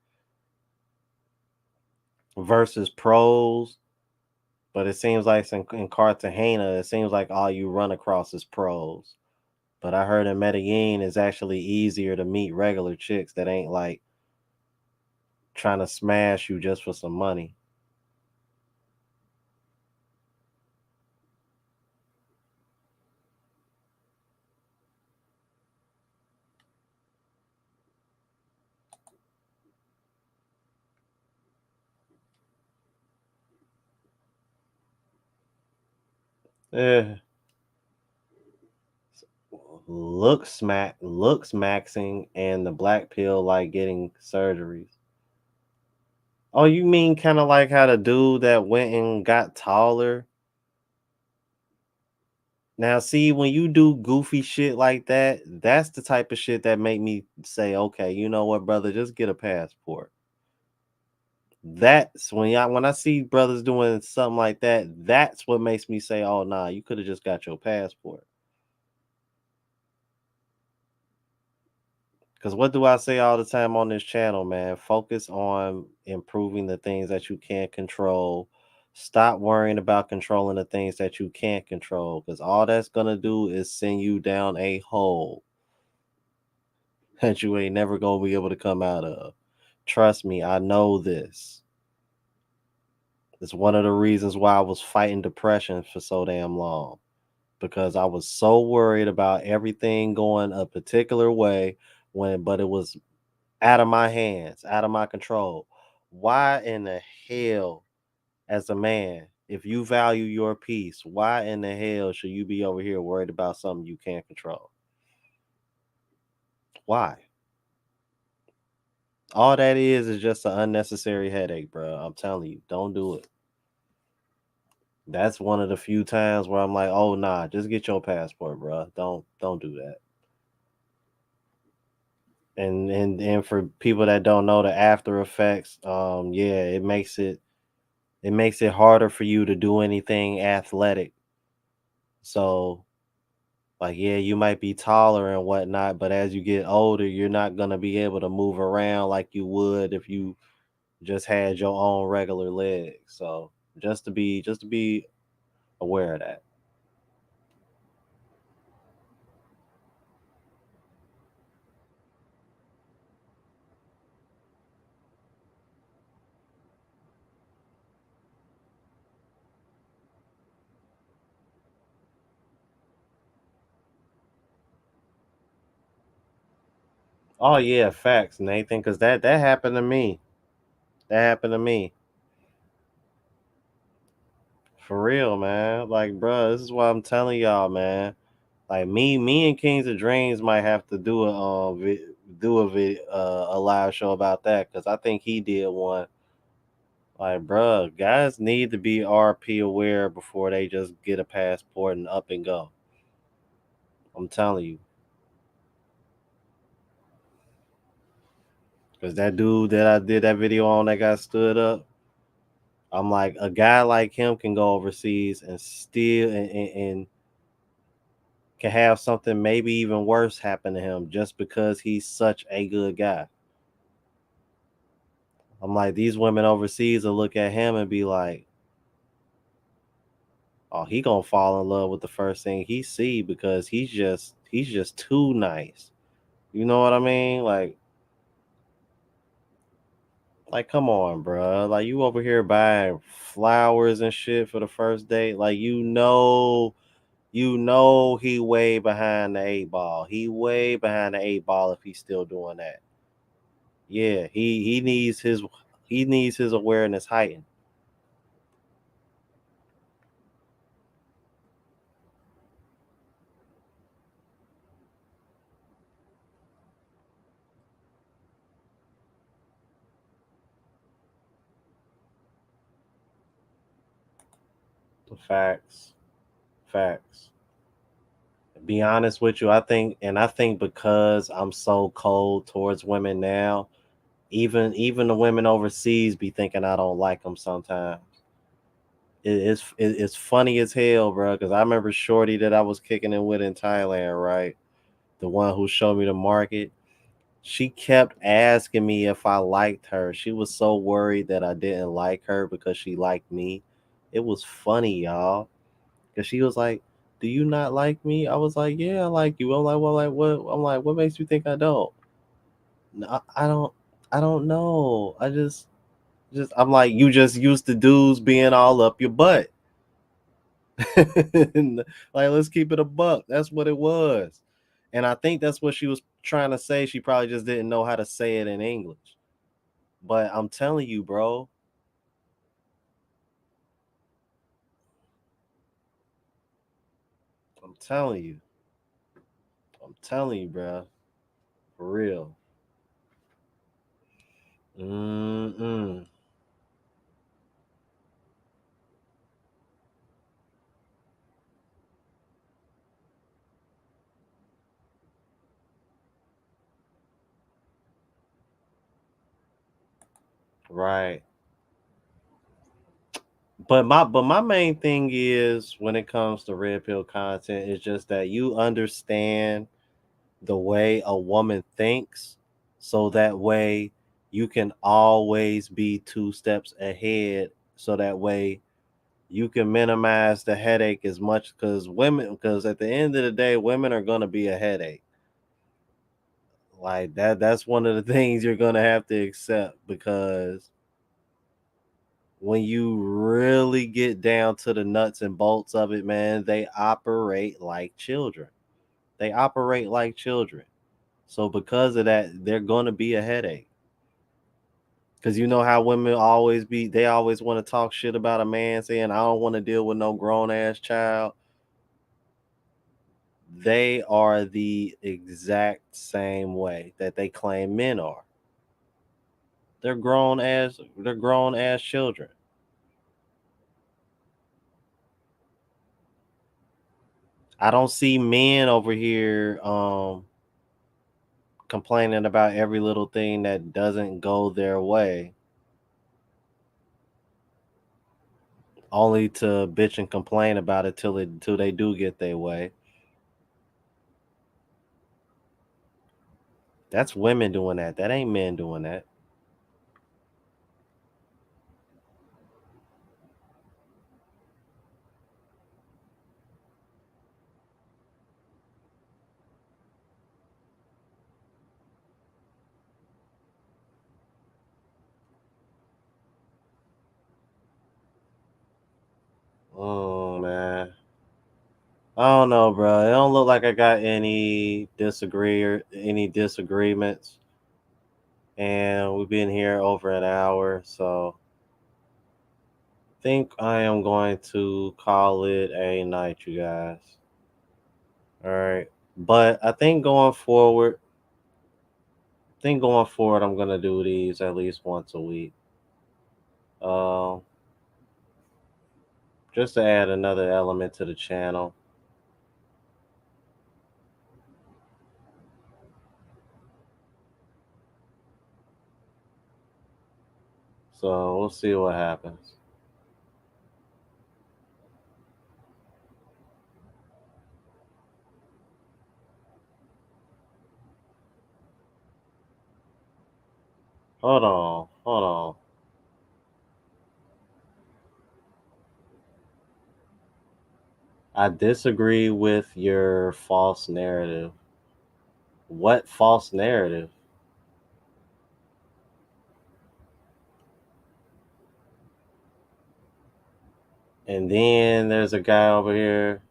versus pros. But it seems like in Cartagena, it seems like all you run across is pros. But I heard in Medellin, it's actually easier to meet regular chicks that ain't like trying to smash you just for some money. Eh, looks maxing, and the black pill like getting surgeries. Oh, you mean kind of like how the dude that went and got taller? Now, see, when you do goofy shit like that, that's the type of shit that make me say, okay, you know what, brother, just get a passport. That's when I see brothers doing something like that, that's what makes me say, oh nah, you could have just got your passport. Because what do I say all the time on this channel, man? Focus on improving the things that you can't control. Stop worrying about controlling the things that you can't control. Because all that's gonna do is send you down a hole that you ain't never gonna be able to come out of. Trust me, I know this. It's one of the reasons why I was fighting depression for so damn long. Because I was so worried about everything going a particular way but it was out of my hands, out of my control. Why in the hell, as a man, if you value your peace, why in the hell should you be over here worried about something you can't control? Why? All that is just an unnecessary headache, bro. I'm telling you, don't do it. That's one of the few times where I'm like, oh nah, just get your passport, bro. Don't do that. And for people that don't know the after effects, yeah, it makes it harder for you to do anything athletic. So like, yeah, you might be taller and whatnot, but as you get older, you're not gonna be able to move around like you would if you just had your own regular legs. So just to be aware of that. Oh yeah, facts, Nathan, because that happened to me. That happened to me. For real, man. Like, bro, this is what I'm telling y'all, man. Like me and Kings of Dreams might have to do a live show about that because I think he did one. Like, bro, guys need to be RP aware before they just get a passport and up and go. I'm telling you, because that dude that I did that video on that got stood up. I'm like, a guy like him can go overseas and still and can have something maybe even worse happen to him just because he's such a good guy. I'm like, these women overseas will look at him and be like, oh, he gonna fall in love with the first thing he see because he's just too nice. You know what I mean? Like come on, bro. Like you over here buying flowers and shit for the first date. Like you know he way behind the eight ball. He way behind the eight ball if he's still doing that. Yeah, he needs his awareness heightened. Facts. Facts. Be honest with you, I think because I'm so cold towards women now, even the women overseas be thinking I don't like them sometimes. It's funny as hell, bro. Because I remember Shorty that I was kicking it with in Thailand, right? The one who showed me the market. She kept asking me if I liked her. She was so worried that I didn't like her because she liked me. It was funny, y'all. Because she was like, "Do you not like me?" I was like, "Yeah, I like you." I'm like, "Well, like what?" I'm like, "What makes you think I don't?" "No, I don't. I don't know. I just. I'm like, you just used to dudes being all up your butt. Like, let's keep it a buck. That's what it was. And I think that's what she was trying to say. She probably just didn't know how to say it in English. But I'm telling you, bro. I'm telling you. I'm telling you, bro. For real. Mm-mm. Right. But my main thing is when it comes to red pill content is just that you understand the way a woman thinks, so that way you can always be two steps ahead, so that way you can minimize the headache as much because at the end of the day women are going to be a headache. Like that's one of the things you're going to have to accept because when you really get down to the nuts and bolts of it, man, they operate like children. They operate like children. So because of that, they're gonna be a headache. Cause you know how women they always want to talk shit about a man saying, I don't want to deal with no grown ass child. They are the exact same way that they claim men are. They're grown ass children. I don't see men over here complaining about every little thing that doesn't go their way, only to bitch and complain about it till they do get their way. That's women doing that. That ain't men doing that. Oh man. I don't know, bro. It don't look like I got any disagreements, and we've been here over an hour, so think I am going to call it a night, you guys. All right, but I think going forward, I'm gonna do these at least once a week, um, just to add another element to the channel. So we'll see what happens. Hold on. I disagree with your false narrative. What false narrative? And then there's a guy over here.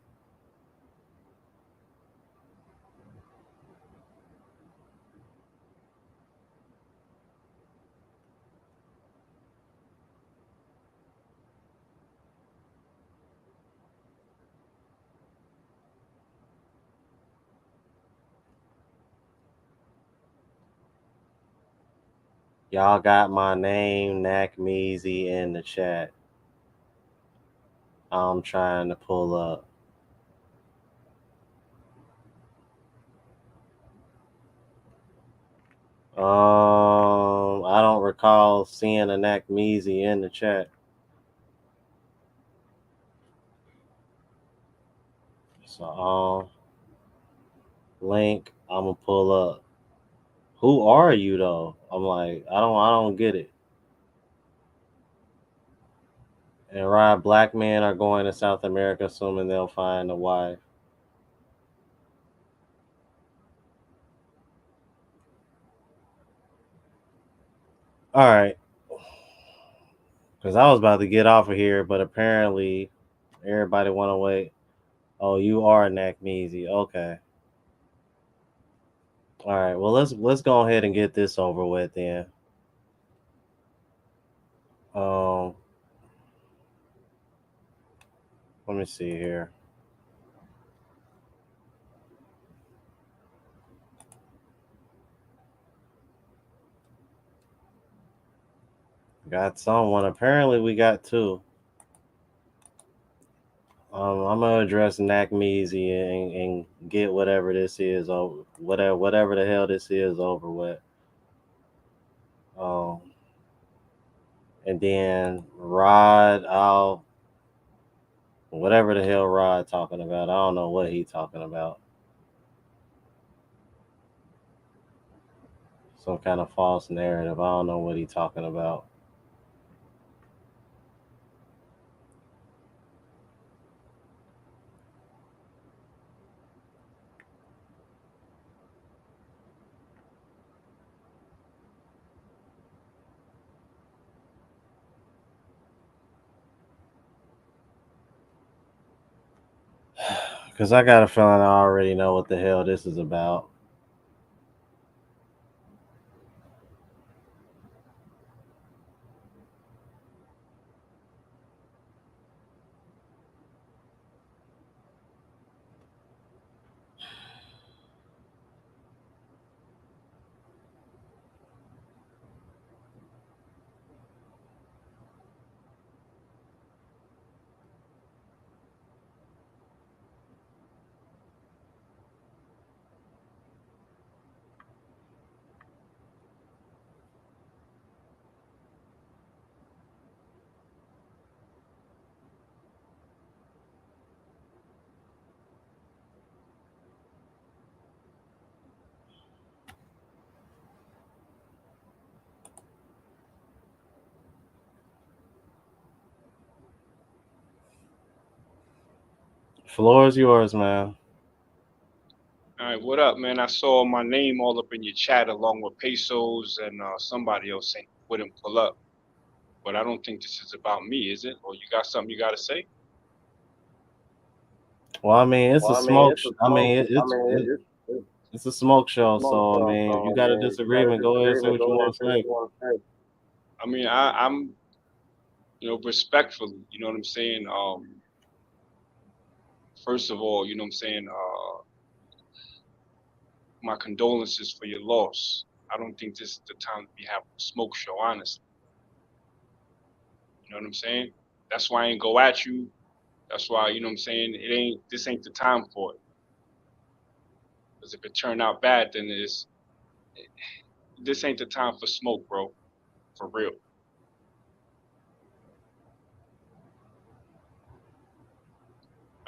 Y'all got my name, Nack Measy, in the chat. I'm trying to pull up. I don't recall seeing a Nack Measy in the chat. So, link. I'm gonna pull up. Who are you though? I'm like, I don't get it. And right, black men are going to South America, assuming they'll find a wife. All right, because I was about to get off of here, but apparently everybody want to wait. Oh, you are Nack Measy. Okay. All right. Well, let's go ahead and get this over with then. Um, let me see here. Got someone. Apparently, we got two. I'm gonna address Nack Measy and get whatever this is over. Whatever the hell this is over with. Um, and then Rod, I'll whatever the hell Rod talking about. I don't know what he talking about. Some kind of false narrative. I don't know what he talking about. Because I got a feeling I already know what the hell this is about. Floor is yours, man. All right, what up, man? I saw my name all up in your chat along with Pesos and somebody else saying wouldn't pull up, but I don't think this is about me, is it? Or you got something you got to say? Well, I mean, it's a smoke. I mean, It's it's a smoke a show. smoke So I show. mean, if you So I got a mean, you got a disagreement, go ahead and say disagreement. what you Go ahead want and to say what say. you want to say. I mean, I'm, respectfully, you know what I'm saying? First of all, you know what I'm saying? My condolences for your loss. I don't think this is the time to be having a smoke show, honestly. You know what I'm saying? That's why I ain't go at you. That's why, you know what I'm saying? This ain't the time for it. Because if it turned out bad, then this ain't the time for smoke, bro. For real.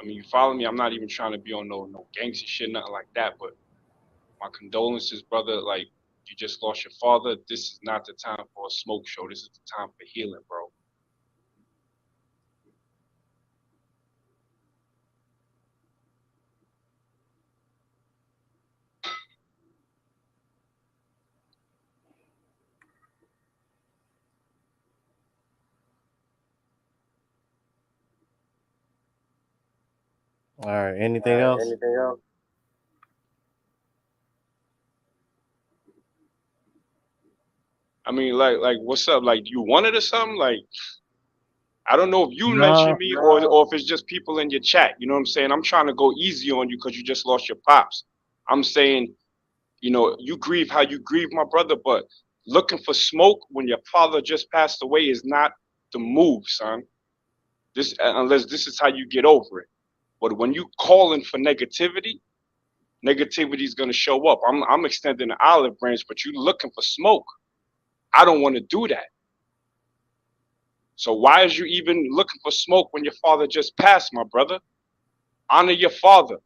I mean, you follow me? I'm not even trying to be on no gangster shit, nothing like that. But my condolences, brother. Like, you just lost your father. This is not the time for a smoke show. This is the time for healing, bro. All right. All Anything right. else? Anything else? I mean, like, what's up? Like, you wanted or something? Like, I don't know if you mentioned No. me or if it's just people in your chat. You know what I'm saying? I'm trying to go easy on you because you just lost your pops. I'm saying, you grieve how you grieve, my brother, but looking for smoke when your father just passed away is not the move, son. This unless this is how you get over it. But when you calling for negativity, negativity is gonna show up. I'm extending the olive branch, but you looking for smoke. I don't want to do that. So why is you even looking for smoke when your father just passed, my brother? Honor your father.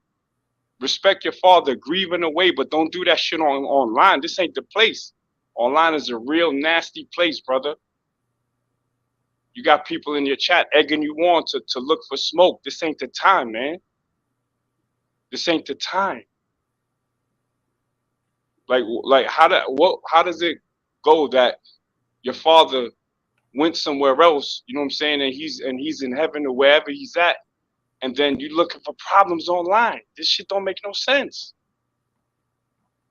Respect your father. Grieve in a way, but don't do that shit online. This ain't the place. Online is a real nasty place, brother. You got people in your chat egging you on to look for smoke. This ain't the time, man. This ain't the time. Like how does it go that your father went somewhere else, you know what I'm saying, and he's in heaven or wherever he's at, and then you looking for problems online. This shit don't make no sense.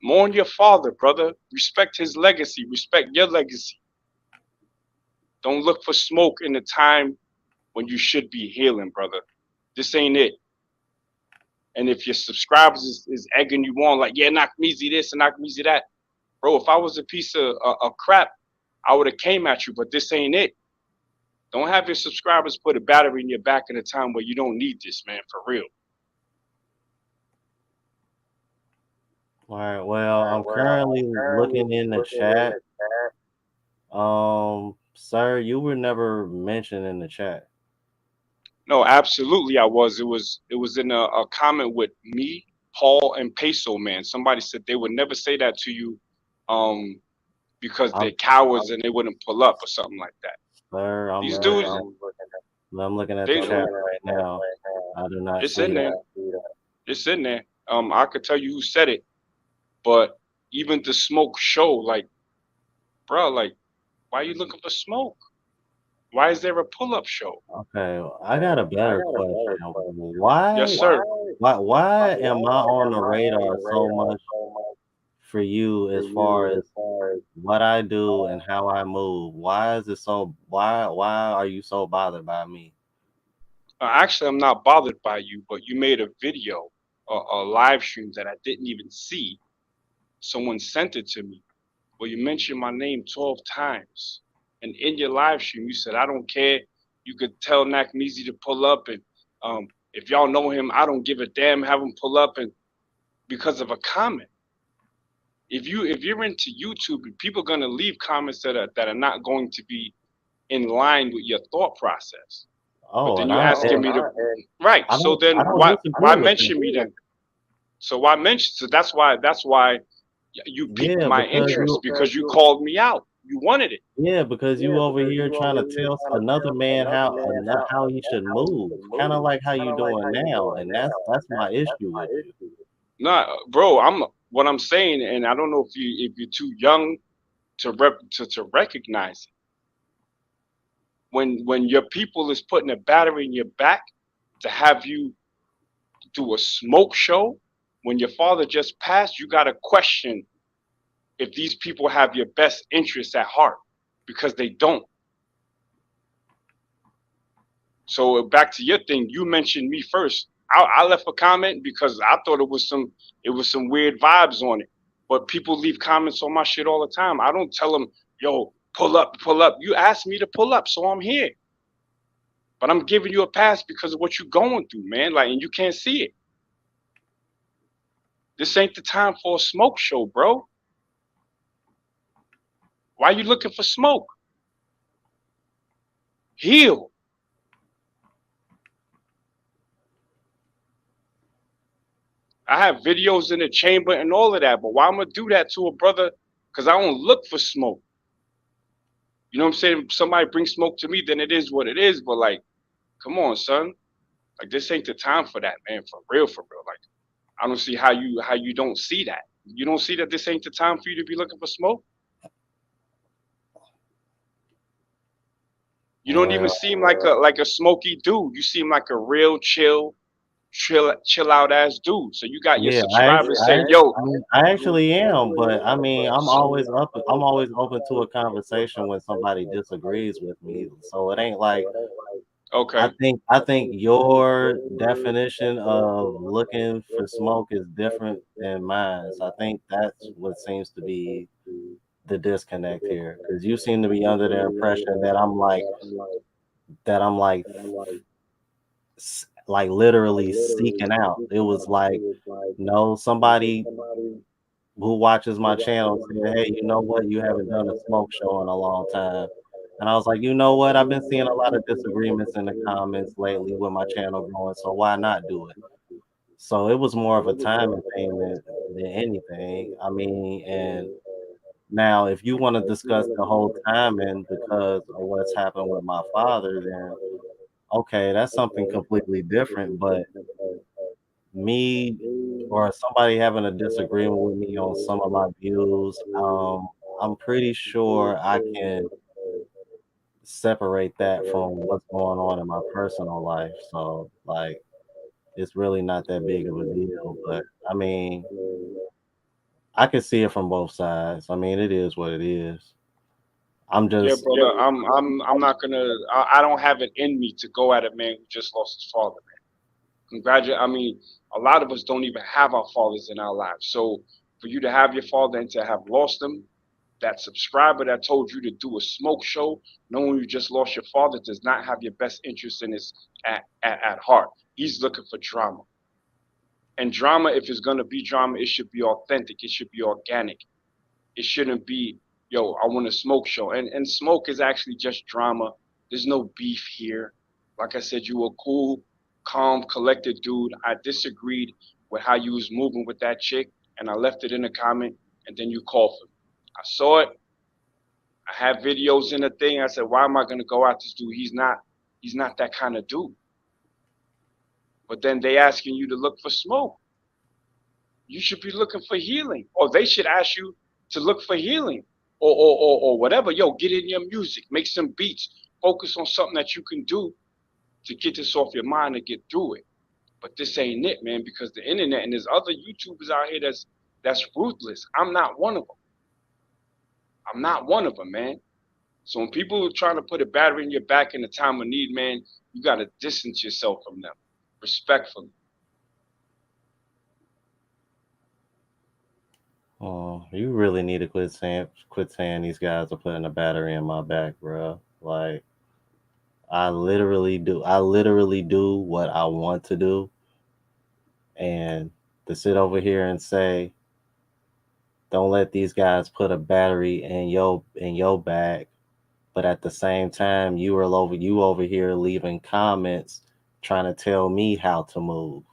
Mourn your father, brother. Respect his legacy. Respect your legacy. Don't look for smoke in the time when you should be healing, brother. This ain't it. And if your subscribers is egging you on, like, yeah, knock Measy this and knock Measy that, bro, if I was a piece of crap, I would have came at you, but this ain't it. Don't have your subscribers put a battery in your back in a time where you don't need this, man, for real. All right. Well, All right. I'm Well, I'm currently currently looking in the looking in chat. the chat. Sir, you were never mentioned in the chat. No, absolutely I was. It was in a comment with me, Paul, and Peso, man. Somebody said they would never say that to you, um, because they're I'm, cowards and they wouldn't pull up or something like that. sir. These Sir, dudes, I'm looking at. I'm looking at the they I'm chat looking at right the chat now. right now. I do not it's I in see do there. that. not see that. It's in there. I could tell you who said it, but even the smoke show, like, bro, like, why are you looking for smoke? Why is there a pull-up show? Okay, I Okay, got a I better got a better question. question. Yes, Why, sir. Why? why am I Why on am the I on radar the so radar much so much for you for as far you as as far as what I do why? and how I move? Why is it so? Why are you so bothered by me? Actually, I'm not bothered by you, but you made a video, a live stream that I didn't even see. Someone sent it to me. Well, you mentioned my name 12 times. And in your live stream, you said, I don't care. You could tell Nakmeezy to pull up. And if y'all know him, I don't give a damn. Have him pull up. And because of a comment. If you're into YouTube, people are going to leave comments that are not going to be in line with your thought process. But Oh, then and you I asking and me to, right. So I then don't why disagree with mention that. me then? So why mention? So that's why you piqued Yeah, my because interest you because you called me out. You wanted it. Yeah, because you over here trying to tell another man how he should move, kind of like how you doing now, and that's my issue with you. Nah, bro. What I'm saying, and I don't know if you're too young to recognize it. When your people is putting a battery in your back to have you do a smoke show, when your father just passed, you got to question if these people have your best interests at heart, because they don't. So back to your thing, you mentioned me first. I left a comment because I thought it was some weird vibes on it. But people leave comments on my shit all the time. I don't tell them, yo, pull up, pull up. You asked me to pull up, so I'm here. But I'm giving you a pass because of what you're going through, man. Like, and you can't see it. This ain't the time for a smoke show, bro. Why you looking for smoke? Heal. I have videos in the chamber and all of that, but why I'm gonna do that to a brother? Because I don't look for smoke. You know what I'm saying? If somebody brings smoke to me, then it is what it is. But like, come on, son. Like, this ain't the time for that, man. For real, for real. Like, I don't see how you don't see that. You don't see that this ain't the time for you to be looking for smoke. You don't even Well, seem like a smoky dude. You seem like a real chill out ass dude. So you got your yeah, subscribers saying, "Yo, I actually am, but I mean, I'm always open to a conversation when somebody disagrees with me. So it ain't like okay, I think your definition of looking for smoke is different than mine. So I think that's what seems to be the disconnect here, because you seem to be under the impression that I'm like literally seeking out. It was like, no, somebody who watches my channel said, "Hey, you know what? You haven't done a smoke show in a long time." And I was like, you know what? I've been seeing a lot of disagreements in the comments lately with my channel growing, so why not do it? So it was more of a timing thing than anything. I mean, and now if you want to discuss the whole timing because of what's happened with my father, then okay, that's something completely different. But me or somebody having a disagreement with me on some of my views, I'm pretty sure I can separate that from what's going on in my personal life. So like it's really not that big of a deal. But I mean, I can see it from both sides. I mean, it is what it is. I'm yeah, just brother, I'm not gonna. I don't have it in me to go at a man who just lost his father. Congratulate. I mean, a lot of us don't even have our fathers in our lives. So for you to have your father and to have lost them, that subscriber that told you to do a smoke show, knowing you just lost your father, does not have your best interest in his at heart. He's looking for drama. And drama, if it's gonna be drama, it should be authentic. It should be organic. It shouldn't be, yo, I want a smoke show. And smoke is actually just drama. There's no beef here. Like I said, you a cool, calm, collected dude. I disagreed with how you was moving with that chick, and I left it in a comment, and then you called for me. I saw it. I have videos in the thing. I said, why am I gonna go out this dude? He's not that kind of dude. But then they asking you to look for smoke. You should be looking for healing, or they should ask you to look for healing, or whatever. Yo, get in your music, make some beats, focus on something that you can do to get this off your mind and get through it. But this ain't it, man, because the internet and there's other YouTubers out here that's ruthless. I'm not one of them. I'm not one of them, man. So when people are trying to put a battery in your back in a time of need, man, you gotta distance yourself from them, respectfully. oh, you really need to quit saying these guys are putting a battery in my back, bro. Like I literally do what I want to do, and to sit over here and say, don't let these guys put a battery in your back, but at the same time you over here leaving comments trying to tell me how to move.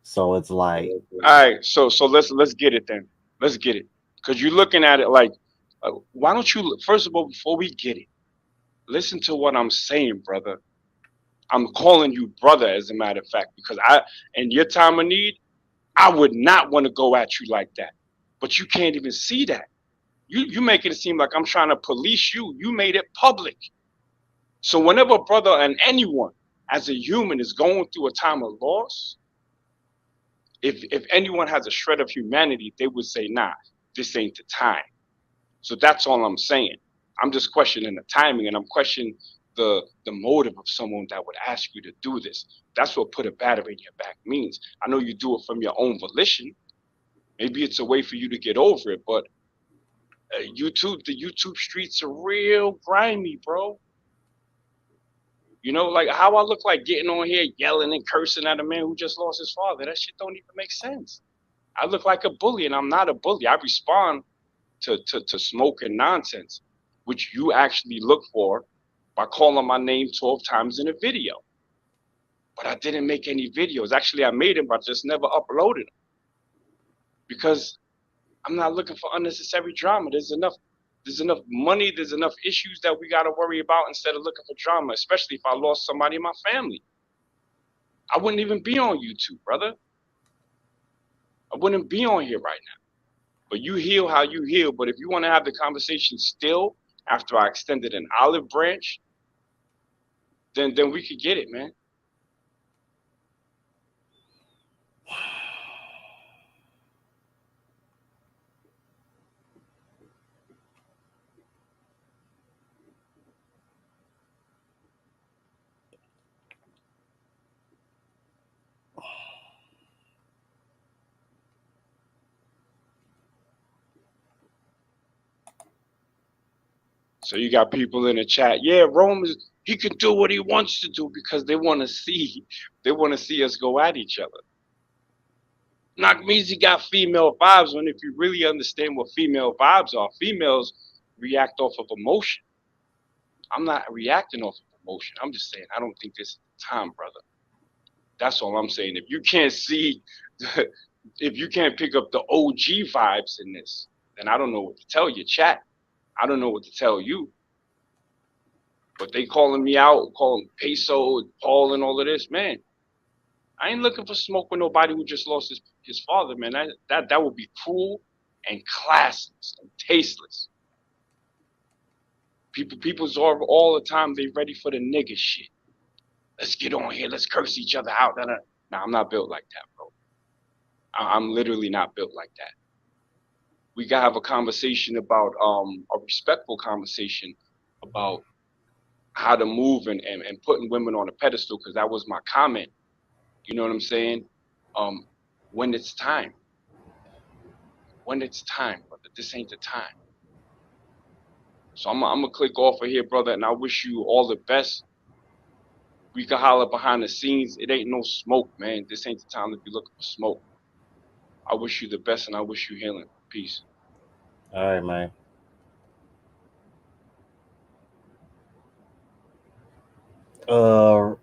So it's like, All right, so let's get it then. Let's get it, because you're looking at it like Why don't you, first of all, before we get it, listen to what I'm saying, brother. I'm calling you brother, as a matter of fact, because in your time of need, I would not want to go at you like that. But you can't even see that. You make it seem like I'm trying to police you. You made it public. So whenever a brother and anyone as a human is going through a time of loss, if anyone has a shred of humanity, they would say, nah, this ain't the time. So that's all I'm saying. I'm just questioning the timing, and I'm questioning the motive of someone that would ask you to do this. That's what put a battery in your back means. I know you do it from your own volition. Maybe it's a way for you to get over it, but the YouTube streets are real grimy, bro. You know, like how I look like getting on here yelling and cursing at a man who just lost his father. That shit don't even make sense. I look like a bully, and I'm not a bully. I respond to smoke and nonsense, which you actually look for by calling my name 12 times in a video. But I didn't make any videos. Actually, I made them, but I just never uploaded them because I'm not looking for unnecessary drama. There's enough money, there's enough issues that we got to worry about instead of looking for drama, especially if I lost somebody in my family. I wouldn't even be on YouTube, brother. I wouldn't be on here right now. But you heal how you heal. But if you want to have the conversation still after I extended an olive branch, then we could get it, man. So you got people in the chat, yeah, he can do what he wants to do because they want to see us go at each other. Not means he got female vibes when if you really understand what female vibes are, females react off of emotion. I'm not reacting off of emotion. I'm just saying I don't think this is the time, brother. That's all I'm saying. If you can't see, if you can't pick up the OG vibes in this, then I don't know what to tell you, chat. I don't know what to tell you. But they calling me out, calling Peso, Paul, and all of this, man. I ain't looking for smoke with nobody who just lost his father, man. That would be cruel and classless and tasteless. People's all the time they ready for the nigga shit. Let's get on here. Let's curse each other out. Nah, I'm not built like that, bro. I'm literally not built like that. We gotta have a conversation about a respectful conversation about how to move and putting women on a pedestal, because that was my comment. You know what I'm saying? Um, when it's time. When it's time, brother. This ain't the time. So I'm gonna click off of here, brother, and I wish you all the best. We can holler behind the scenes. It ain't no smoke, man. This ain't the time to be looking for smoke. I wish you the best, and I wish you healing. Peace. All right, man. Uh,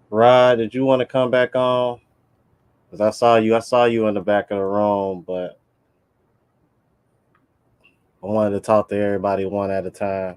Rod, did you want to come back on? Cause I saw you in the back of the room, but I wanted to talk to everybody one at a time.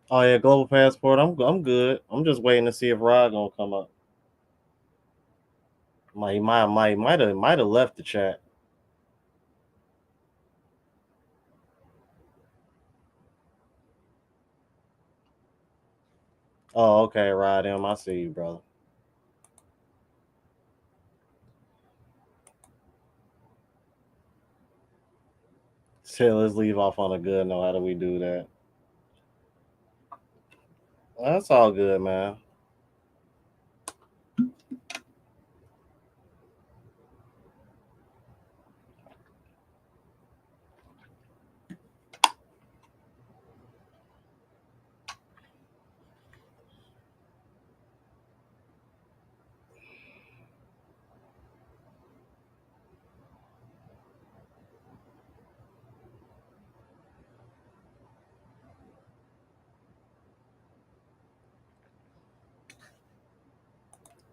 Oh yeah, global passport. I'm good. I'm just waiting to see if Rod gonna come up. He might have left the chat. Oh, okay, Rod M. I see you, brother. So let's leave off on a good note. How do we do that? That's all good, man.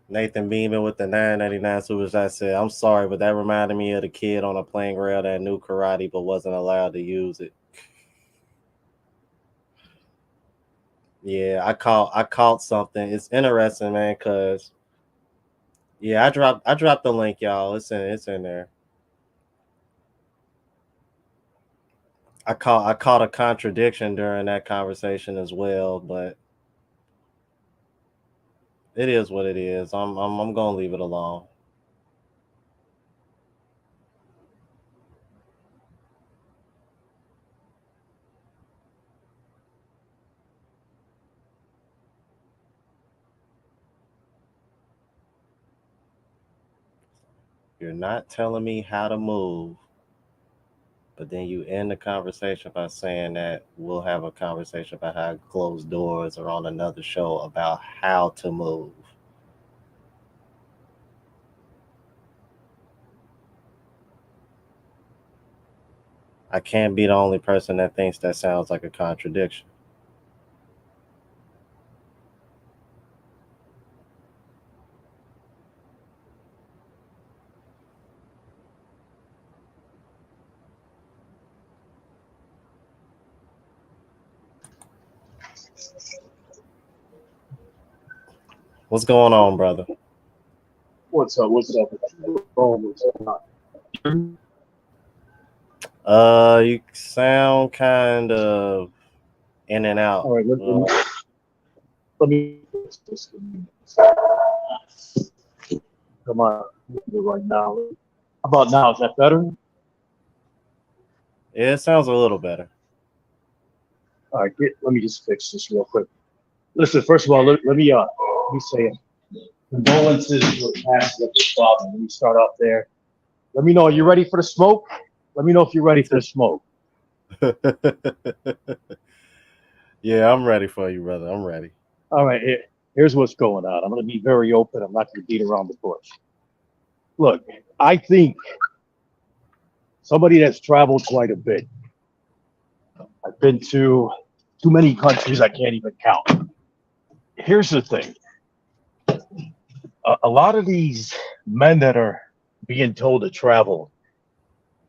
Nathan Beeman with the 999 super chat said, "I'm sorry, but that reminded me of the kid on a playing rail that knew karate but wasn't allowed to use it." Yeah, I caught something. It's interesting, man, cause yeah, I dropped the link, y'all. It's in there. I caught a contradiction during that conversation as well, but it is what it is. I'm gonna leave it alone. You're not telling me how to move, but then you end the conversation by saying that we'll have a conversation about how closed doors or on another show about how to move. I can't be the only person that thinks that sounds like a contradiction. What's going on, brother? What's up? What's up? What's up? You sound kind of in and out. All right, let me fix this. Come on, right now. How about now? Is that better? It sounds a little better. All right, let me just fix this real quick. Listen, first of all, let me say condolences for the passing of your father. Let me start off there. Let me know. Are you ready for the smoke? Let me know if you're ready for the smoke. Yeah, I'm ready for you, brother. I'm ready. All right, here's what's going on. I'm going to be very open. I'm not going to beat around the bush. Look, I think somebody that's traveled quite a bit. I've been to too many countries I can't even count. Here's the thing. A lot of these men that are being told to travel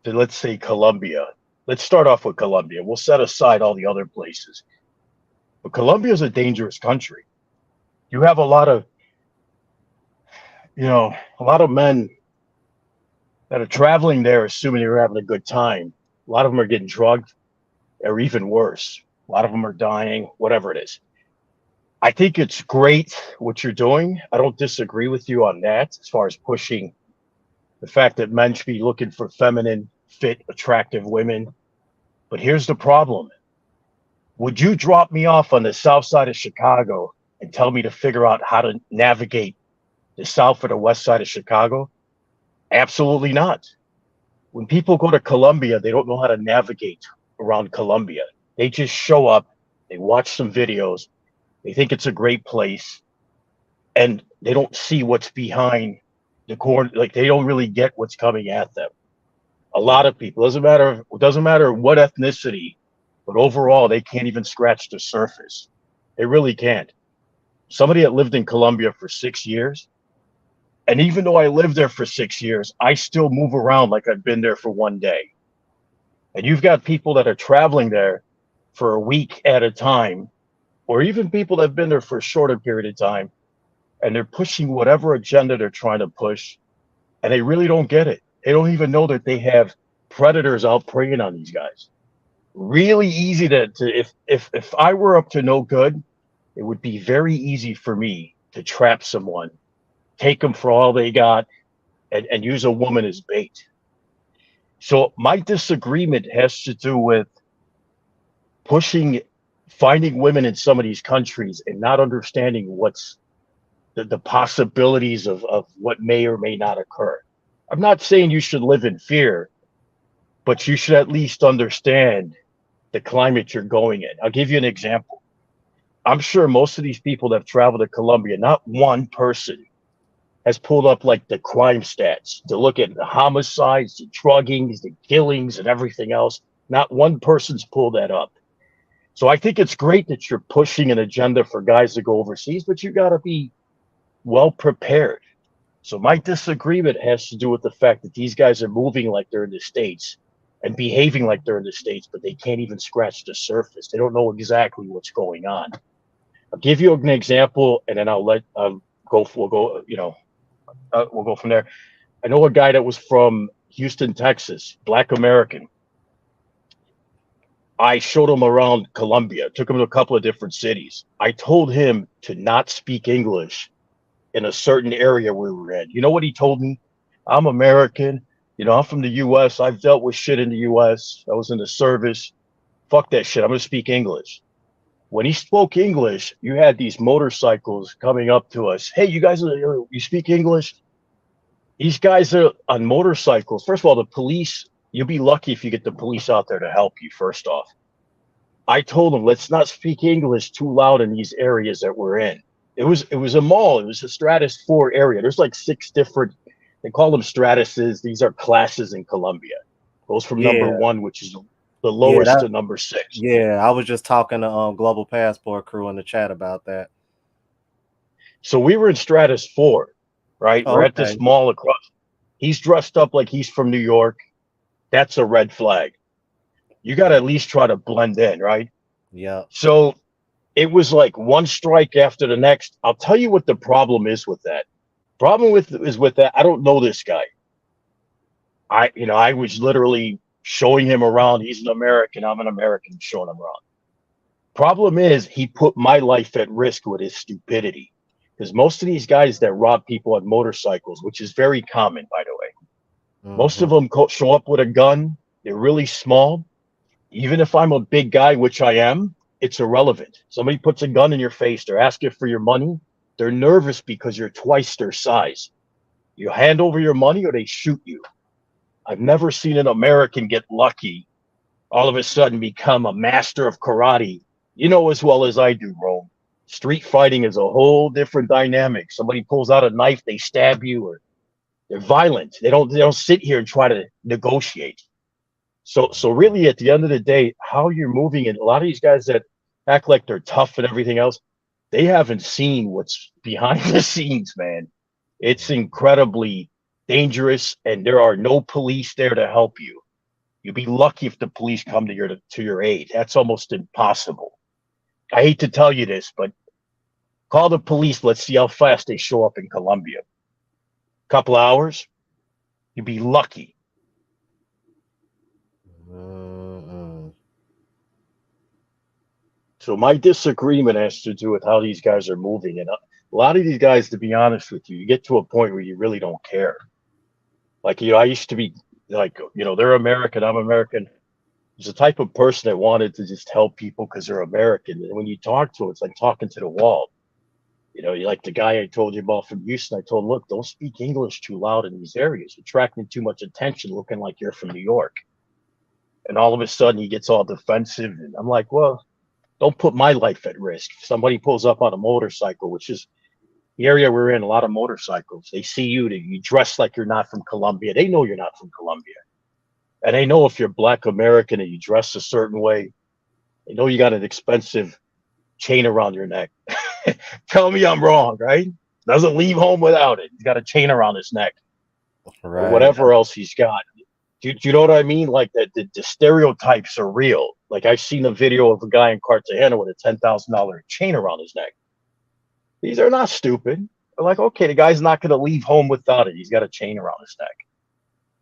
to, let's say, Colombia. Let's start off with Colombia. We'll set aside all the other places. But Colombia is a dangerous country. You have a lot of men that are traveling there assuming they're having a good time. A lot of them are getting drugged, or even worse. A lot of them are dying, whatever it is. I think it's great what you're doing. I don't disagree with you on that as far as pushing the fact that men should be looking for feminine, fit, attractive women. But here's the problem. Would you drop me off on the south side of Chicago and tell me to figure out how to navigate the south or the west side of Chicago? Absolutely not. When people go to Colombia, they don't know how to navigate around Colombia. They just show up, they watch some videos, they think it's a great place, and they don't see what's behind the corner. Like they don't really get what's coming at them. A lot of people, doesn't matter what ethnicity, but overall they can't even scratch the surface. They really can't. Somebody that lived in Colombia for 6 years, and even though I lived there for 6 years, I still move around like I've been there for one day. And you've got people that are traveling there for a week at a time, or even people that have been there for a shorter period of time, and they're pushing whatever agenda they're trying to push, and they really don't get it. They don't even know that they have predators out preying on these guys. Really easy to if I were up to no good, it would be very easy for me to trap someone, take them for all they got, and use a woman as bait. So my disagreement has to do with pushing, finding women in some of these countries and not understanding what's the possibilities of what may or may not occur. I'm not saying you should live in fear, but you should at least understand the climate you're going in. I'll give you an example. I'm sure most of these people that have traveled to Colombia, not one person has pulled up like the crime stats to look at the homicides, the druggings, the killings, and everything else. Not one person's pulled that up. So I think it's great that you're pushing an agenda for guys to go overseas, but you got to be well prepared. So my disagreement has to do with the fact that these guys are moving like they're in the States and behaving like they're in the States, but they can't even scratch the surface. They don't know exactly what's going on. I'll give you an example, and then I'll let go. We'll go. We'll go from there. I know a guy that was from Houston, Texas, Black American. I showed him around Colombia, took him to a couple of different cities. I told him to not speak English in a certain area we were in. You know what he told me? I'm American. I'm from the US. I've dealt with shit in the US. I was in the service. Fuck that shit. I'm going to speak English. When he spoke English, you had these motorcycles coming up to us. Hey, you guys, you speak English? These guys are on motorcycles. First of all, the police, you'll be lucky if you get the police out there to help you, first off. I told them, let's not speak English too loud in these areas that we're in. It was a mall. It was a Stratus 4 area. There's like 6 different, they call them Stratuses. These are classes in Colombia. Goes from number Yeah, 1, which is the yeah, lowest, to number 6. yeah. I was just talking to Global Passport crew in the chat about that. So we were in Stratus 4, right? We're Oh, at okay. this mall across. He's dressed up like he's from New York. That's a red flag. You got to at least try to blend in, right? Yeah. So it was like one strike after the next. I'll tell you what the problem is with that. With that, I don't know this guy. I was literally showing him around. He's an American. I'm an American, showing him around. Problem is, he put my life at risk with his stupidity. Because most of these guys that rob people on motorcycles, which is very common, by the way, most of them show up with a gun. They're really small. Even if I'm a big guy, which I am, it's irrelevant. Somebody puts a gun in your face, they're asking for your money. They're nervous because you're twice their size. You hand over your money or they shoot you. I've never seen an American get lucky, all of a sudden become a master of karate. You know as well as I do, Rome. Street fighting is a whole different dynamic. Somebody pulls out a knife, they stab you, or they're violent. They don't sit here and try to negotiate. So really, at the end of the day, how you're moving, and a lot of these guys that act like they're tough and everything else, they haven't seen what's behind the scenes, man. It's incredibly dangerous, and there are no police there to help you. You'd be lucky if the police come to your aid. That's almost impossible. I hate to tell you this, but call the police. Let's see how fast they show up in Colombia. Couple hours, you'd be lucky. So my disagreement has to do with how these guys are moving. And a lot of these guys, to be honest with you, you get to a point where you really don't care. Like, I used to be like, they're American, I'm American. There's a type of person that wanted to just help people because they're American. And when you talk to them, it's like talking to the wall. You like the guy I told you about from Houston. I told him, look, don't speak English too loud in these areas. You're attracting too much attention looking like you're from New York. And all of a sudden he gets all defensive. And I'm like, well, don't put my life at risk. If somebody pulls up on a motorcycle, which is the area we're in, a lot of motorcycles, they see you, you dress like you're not from Colombia. They know you're not from Colombia. And they know if you're Black American and you dress a certain way, they know you got an expensive chain around your neck. Tell me I'm wrong, right? Doesn't leave home without it. He's got a chain around his neck, Right. or whatever else he's got. Do you know what I mean? Like that, the stereotypes are real. Like I've seen a video of a guy in Cartagena with a $10,000 chain around his neck. These are not stupid. They're like, okay, the guy's not going to leave home without it. He's got a chain around his neck.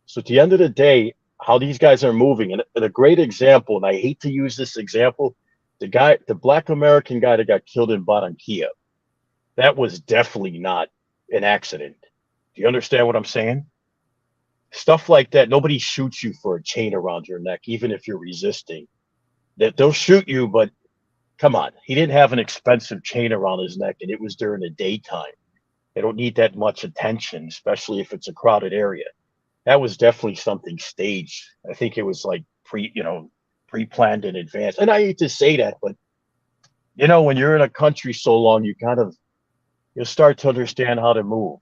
So at the end of the day, how these guys are moving, and a great example, and I hate to use this example, the black American guy that got killed in Barranquilla, that was definitely not an accident. Do you understand what I'm saying? Stuff like that, nobody shoots you for a chain around your neck, even if you're resisting. That they'll shoot you, but come on, he didn't have an expensive chain around his neck, and it was during the daytime. They don't need that much attention, especially if it's a crowded area. That was definitely something staged. I think it was like pre-planned in advance. And I hate to say that, but when you're in a country so long, you'll start to understand how to move.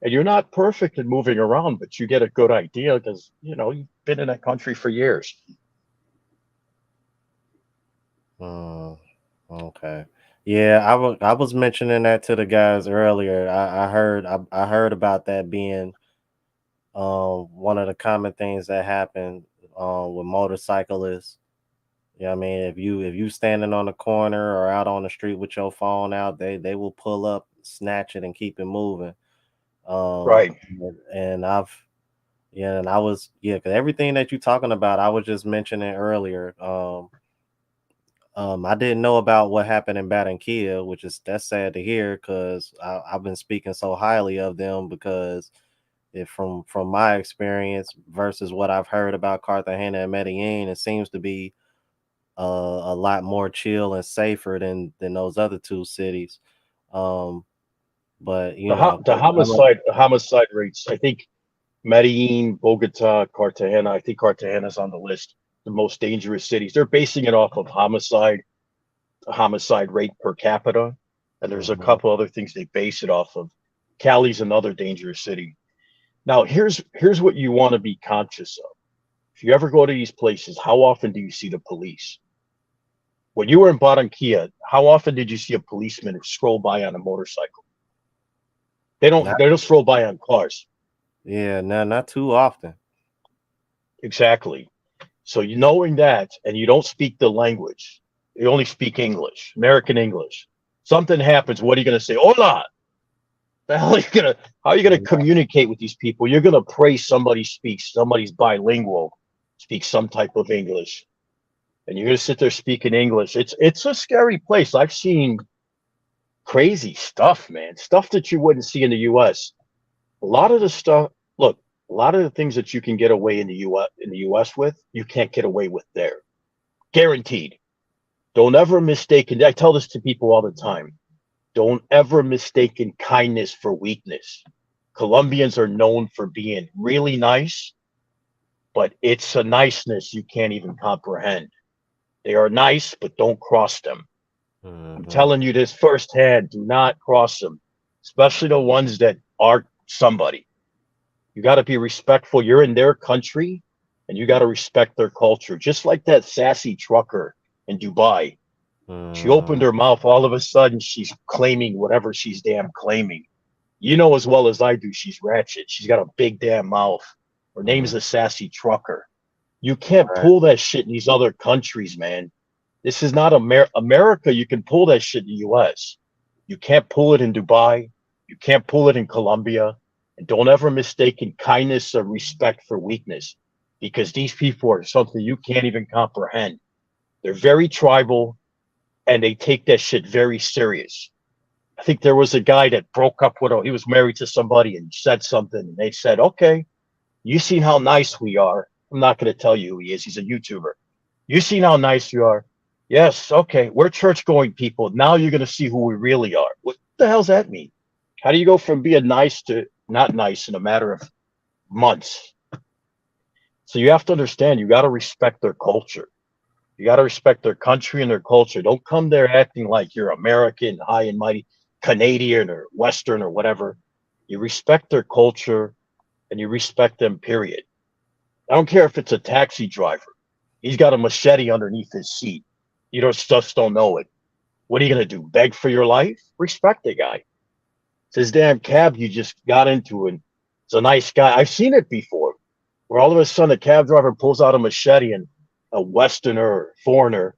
And you're not perfect in moving around, but you get a good idea because you've been in that country for years. Okay. Yeah, I was mentioning that to the guys earlier. I heard about that being one of the common things that happen with motorcyclists. Yeah, I mean, if you standing on the corner or out on the street with your phone out, they will pull up, snatch it, and keep it moving. Um, Right. and I was, yeah, 'cause everything that you're talking about, I was just mentioning earlier. I didn't know about what happened in Barranquilla, which is that's sad to hear because I've been speaking so highly of them because if from my experience versus what I've heard about Cartagena and Medellin, it seems to be a lot more chill and safer than those other two cities. Um, but The ho- the homicide the homicide rates, I think Medellin, Bogota, Cartagena. I think Cartagena's on the list. The most dangerous cities. They're basing it off of homicide rate per capita, and there's a Mhm. couple other things they base it off of. Cali's another dangerous city. Now, here's what you want to be conscious of. If you ever go to these places, how often do you see the police? When you were in Barranquilla, how often did you see a policeman scroll by on a motorcycle? They Not, don't. They just roll by on cars. yeah, not too often. Exactly. So you knowing that, and you don't speak the language, you only speak English, American English. Something happens. What are you going to say? Hola. The hell are you gonna? How are you going to communicate with these people? You're going to pray somebody's bilingual, speaks some type of English, and you're going to sit there speaking English. It's a scary place. I've seen crazy stuff, man. Stuff that you wouldn't see in the U.S. A lot of the stuff. Look, a lot of the things that you can get away in the U.S. with, you can't get away with there. Guaranteed. Don't ever mistake, and I tell this to people all the time. Don't ever mistake kindness for weakness. Colombians are known for being really nice, but it's a niceness you can't even comprehend. They are nice, but don't cross them. I'm Hmm. telling you this firsthand. Do not cross them, especially the ones that are somebody. You got to be respectful. You're in their country, and you got to respect their culture. Just like that sassy trucker in Dubai. She opened Hmm. her mouth. All of a sudden, she's claiming whatever she's damn claiming. You know as well as I do, she's ratchet. She's got a big damn mouth. Her name's Hmm. a sassy trucker. You can't Right. pull that shit in these other countries, man. This is not America. You can pull that shit in the U.S. You can't pull it in Dubai. You can't pull it in Colombia. And don't ever mistake kindness or respect for weakness, because these people are something you can't even comprehend. They're very tribal, and they take that shit very serious. I think there was a guy that broke up with he was married to somebody and said something, and they said, "Okay, you seen how nice we are." I'm not going to tell you who he is. He's a YouTuber. You seen how nice you are? Yes. Okay. We're church going people. Now you're going to see who we really are. What the hell's that mean? How do you go from being nice to not nice in a matter of months? So you have to understand, you got to respect their culture. You got to respect their country and their culture. Don't come there acting like you're American, high and mighty, Canadian or Western or whatever. You respect their culture and you respect them, period. I don't care if it's a taxi driver. He's got a machete underneath his seat. You just don't know it. What are you going to do? Beg for your life? Respect the guy. It's his damn cab you just got into, and it's a nice guy. I've seen it before where all of a sudden a cab driver pulls out a machete and a Westerner or foreigner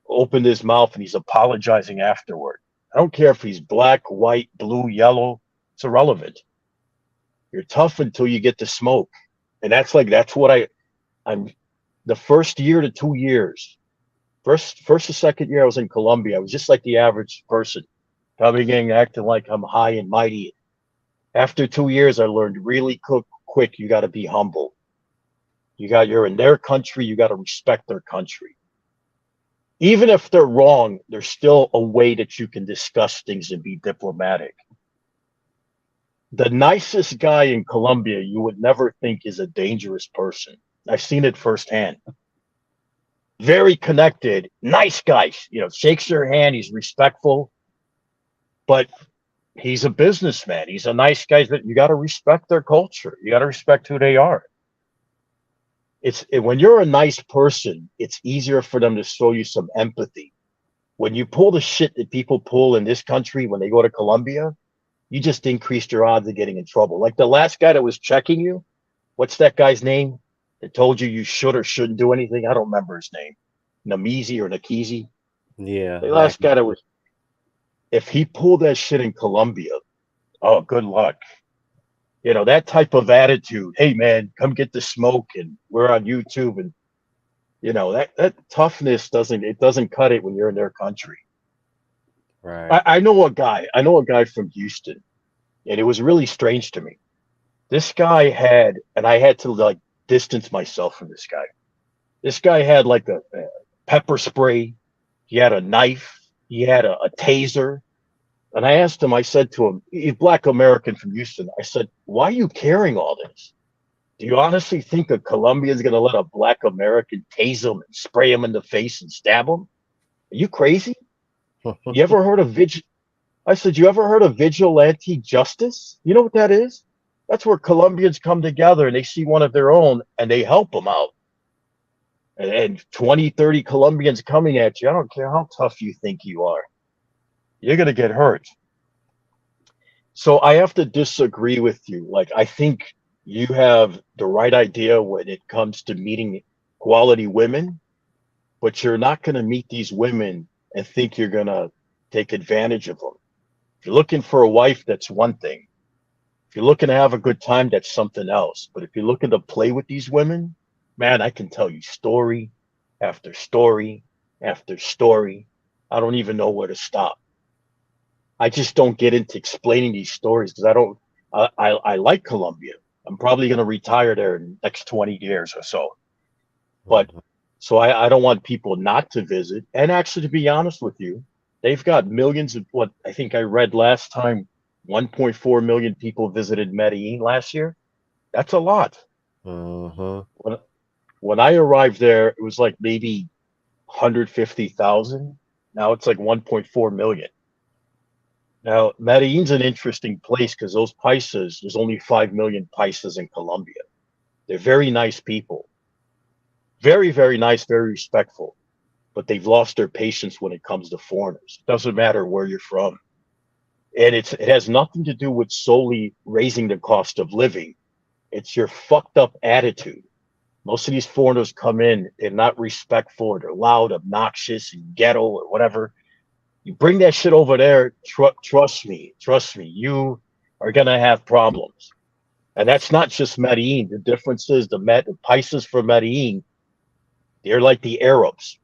opened his mouth and he's apologizing afterward. I don't care if he's black, white, blue, yellow. It's irrelevant. You're tough until you get to smoke. And that's what I'm the first year to 2 years. First to second year I was in Colombia. I was just like the average person, probably getting acting like I'm high and mighty. After 2 years, I learned really quick. You got to be humble. You're in their country. You got to respect their country. Even if they're wrong, there's still a way that you can discuss things and be diplomatic. The nicest guy in Colombia, you would never think is a dangerous person. I've seen it firsthand. Very connected, nice guy. Shakes your hand. He's respectful, but he's a businessman. He's a nice guy. That you got to respect their culture. You got to respect who they are. When you're a nice person, it's easier for them to show you some empathy. When you pull the shit that people pull in this country when they go to Colombia, you just increased your odds of getting in trouble. Like the last guy that was checking you, what's that guy's name? That told you should or shouldn't do anything. I don't remember his name. Namizi or Nakizi. Yeah. The last guy that was, if he pulled that shit in Colombia, oh, good luck. That type of attitude. Hey man, come get the smoke, and we're on YouTube, and that toughness doesn't cut it when you're in their country. Right. I know a guy from Houston, and it was really strange to me. This guy and I had to like distance myself from this guy. This guy had like a pepper spray. He had a knife. He had a taser. And I asked him, I said to him, he's Black American from Houston. I said, why are you carrying all this? Do you honestly think a Colombian's going to let a Black American tase him and spray him in the face and stab him? Are you crazy? You ever heard of I said, you ever heard of vigilante justice? You know what that is? That's where Colombians come together and they see one of their own and they help them out. And 20, 30 Colombians coming at you. I don't care how tough you think you are. You're going to get hurt. So I have to disagree with you. Like, I think you have the right idea when it comes to meeting quality women, but you're not going to meet these women and think you're going to take advantage of them. If you're looking for a wife, that's one thing. If you're looking to have a good time, that's something else. But if you're looking to play with these women, man, I can tell you story after story after story. I don't even know where to stop. I just don't get into explaining these stories because I like Colombia. I'm probably going to retire there in the next 20 years or so. But so I don't want people not to visit. And actually, to be honest with you, they've got millions of what I think I read last time, 1.4 million people visited Medellin last year. That's a lot. When I arrived there, it was like maybe 150,000. Now it's like 1.4 million. Now, Medellin's an interesting place because those paisas, there's only 5 million paisas in Colombia. They're very nice people. Very, very nice, very respectful. But they've lost their patience when it comes to foreigners. It doesn't matter where you're from. And it has nothing to do with solely raising the cost of living. It's your fucked up attitude. Most of these foreigners come in, they're not respectful, they're loud, obnoxious, and ghetto or whatever. You bring that shit over there, trust me, you are going to have problems. And that's not just Medellin. The difference is the paisas from Medellin, they're like the Arabs.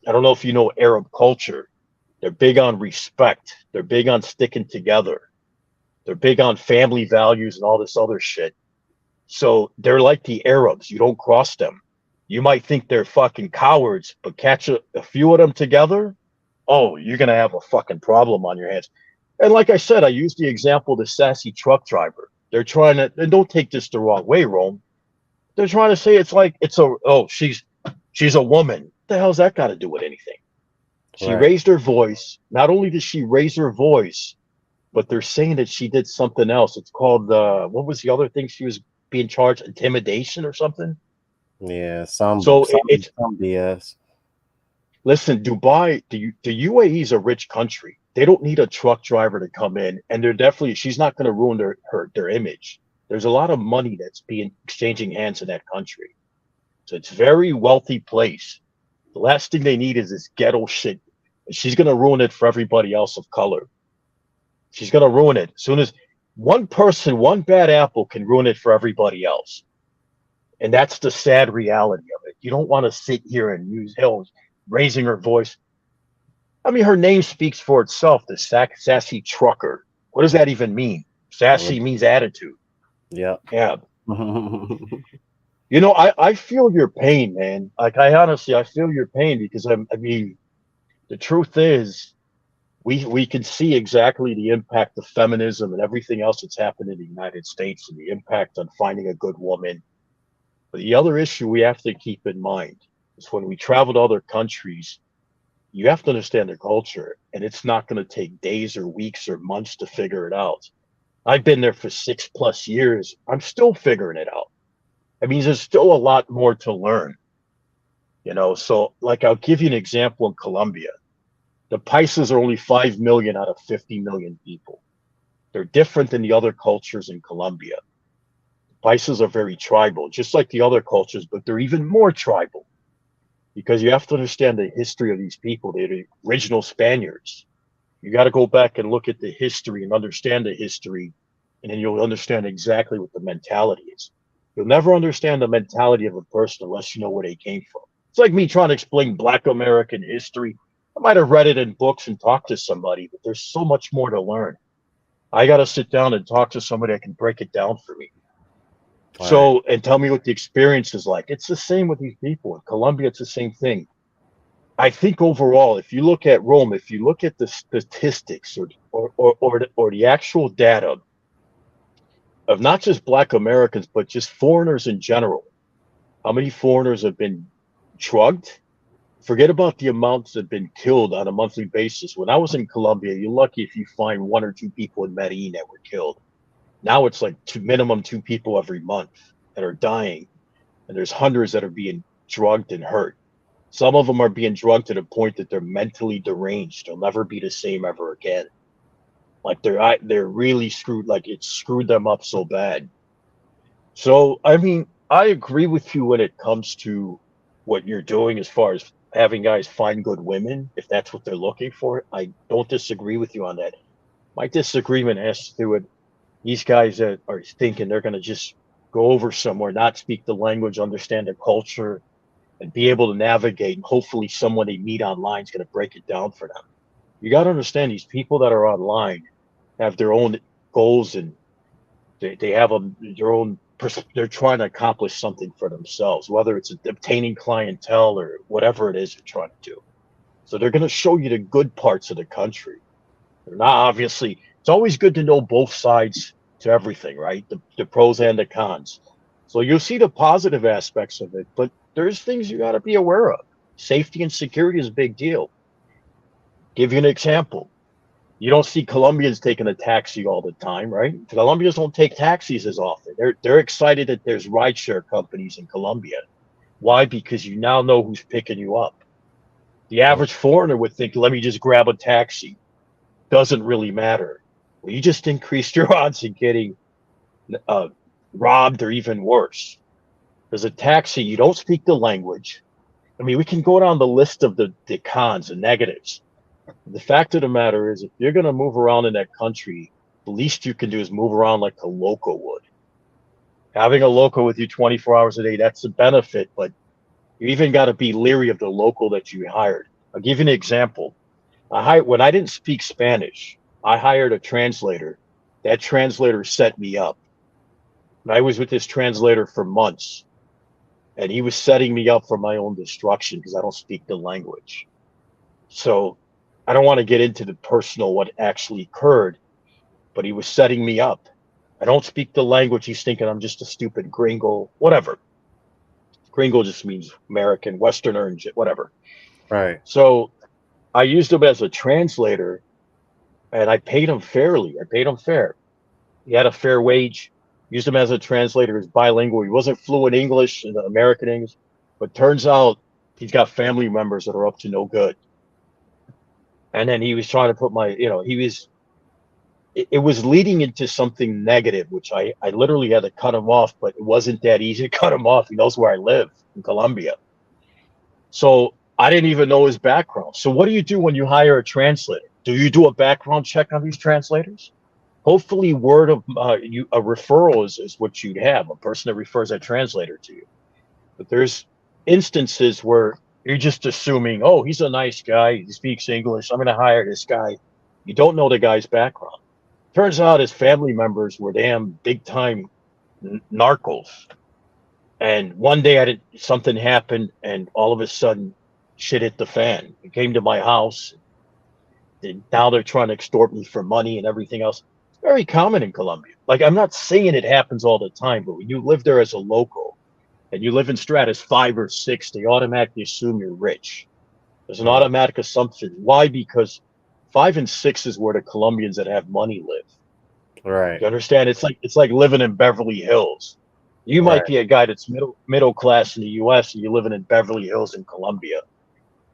I don't know if you know Arab culture. They're big on respect. They're big on sticking together. They're big on family values and all this other shit. So they're like the Arabs. You don't cross them. You might think they're fucking cowards, but catch a few of them together, oh, you're going to have a fucking problem on your hands. And like I said, I used the example of the sassy truck driver. They're trying to, and don't take this the wrong way, Rome. They're trying to say she's a woman. What the hell's that got to do with anything? She raised her voice. Not only did she raise her voice, but they're saying that she did something else. It's called, what was the other thing she was being charged? Intimidation or something? Yeah, it's some BS. Listen, Dubai, the UAE is a rich country. They don't need a truck driver to come in, and she's not going to ruin their image. There's a lot of money that's being exchanging hands in that country. So it's a very wealthy place. The last thing they need is this ghetto shit. And she's gonna ruin it for everybody else of color. She's gonna ruin it. As soon as one person, one bad apple can ruin it for everybody else. And that's the sad reality of it. You don't want to sit here and use Hills raising her voice. I mean, her name speaks for itself, the sassy trucker. What does that even mean? Sassy means attitude. Yep. Yeah. You know, I feel your pain, man. Like I feel your pain because I mean, the truth is we can see exactly the impact of feminism and everything else that's happened in the United States and the impact on finding a good woman. But the other issue we have to keep in mind is when we travel to other countries, you have to understand their culture, and it's not going to take days or weeks or months to figure it out. I've been there for 6+ years. I'm still figuring it out. I mean, there's still a lot more to learn, you know. So, like, I'll give you an example in Colombia. The Paisas are only 5 million out of 50 million people. They're different than the other cultures in Colombia. Paisas are very tribal, just like the other cultures, but they're even more tribal because you have to understand the history of these people. They're the original Spaniards. You got to go back and look at the history and understand the history, and then you'll understand exactly what the mentality is. You'll never understand the mentality of a person unless you know where they came from. It's like me trying to explain Black American history. I might have read it in books and talked to somebody, but there's so much more to learn. I got to sit down and talk to somebody that can break it down for me. Right. So, and tell me what the experience is like. It's the same with these people. In Colombia, it's the same thing. I think overall, if you look at Rome, if you look at the statistics or the actual data of not just Black Americans, but just foreigners in general, how many foreigners have been drugged? Forget about the amounts that have been killed on a monthly basis. When I was in Colombia, you're lucky if you find 1 or 2 people in Medellin that were killed. Now it's like minimum 2 people every month that are dying, and there's hundreds that are being drugged and hurt. Some of them are being drugged to the point that they're mentally deranged. They'll never be the same ever again. Like they're really screwed. Like it's screwed them up so bad. So I mean, I agree with you when it comes to what you're doing as far as having guys find good women if that's what they're looking for. I don't disagree with you on that. My disagreement has to do with these guys that are thinking they're going to just go over somewhere, not speak the language, understand the culture, and be able to navigate. And hopefully, someone they meet online is going to break it down for them. You got to understand these people that are online have their own goals and they have their own. They're trying to accomplish something for themselves, whether it's obtaining clientele or whatever it is they're trying to do. So they're going to show you the good parts of the country. They're not obviously. It's always good to know both sides to everything, right? The pros and the cons. So you'll see the positive aspects of it, but there's things you got to be aware of. Safety and security is a big deal. Give you an example. You don't see Colombians taking a taxi all the time, right? Colombians don't take taxis as often. They're excited that there's rideshare companies in Colombia. Why? Because you now know who's picking you up. The average foreigner would think, let me just grab a taxi. Doesn't really matter. Well, you just increased your odds of getting robbed or even worse. There's a taxi, you don't speak the language. I mean, we can go down the list of the cons and negatives. The fact of the matter is, if you're going to move around in that country, the least you can do is move around like a local would. Having a local with you 24 hours a day, that's a benefit, but you even got to be leery of the local that you hired. I'll give you an example. When I didn't speak Spanish, I hired a translator. That translator set me up. And I was with this translator for months, and he was setting me up for my own destruction because I don't speak the language. So I don't want to get into the personal what actually occurred, but he was setting me up. I don't speak the language. He's thinking I'm just a stupid gringo, whatever. Gringo just means American, Westerner, whatever. Right. So I used him as a translator, and I paid him fairly. I paid him fair. He had a fair wage. Used him as a translator. He was bilingual. He wasn't fluent English and American English, but turns out he's got family members that are up to no good. And then he was trying to put he was it was leading into something negative, which I literally had to cut him off, but it wasn't that easy to cut him off. He knows where I live in Colombia. So I didn't even know his background. So what do you do when you hire a translator? Do you do a background check on these translators? Hopefully, word of a referral is what you'd have, a person that refers a translator to you. But there's instances where you're just assuming, oh, he's a nice guy, he speaks English, I'm going to hire this guy. You don't know the guy's background. Turns out his family members were damn big time narcos. And one day something happened, and all of a sudden, shit hit the fan. It came to my house. And now they're trying to extort me for money and everything else. It's very common in Colombia. Like, I'm not saying it happens all the time, but when you live there as a local and you live in stratus 5 or 6, they automatically assume you're rich. There's an automatic assumption. Why? Because 5 and 6 is where the Colombians that have money live. Right. You understand? It's like living in Beverly Hills. You might Right. be a guy that's middle class in the U.S. and you're living in Beverly Hills in Colombia,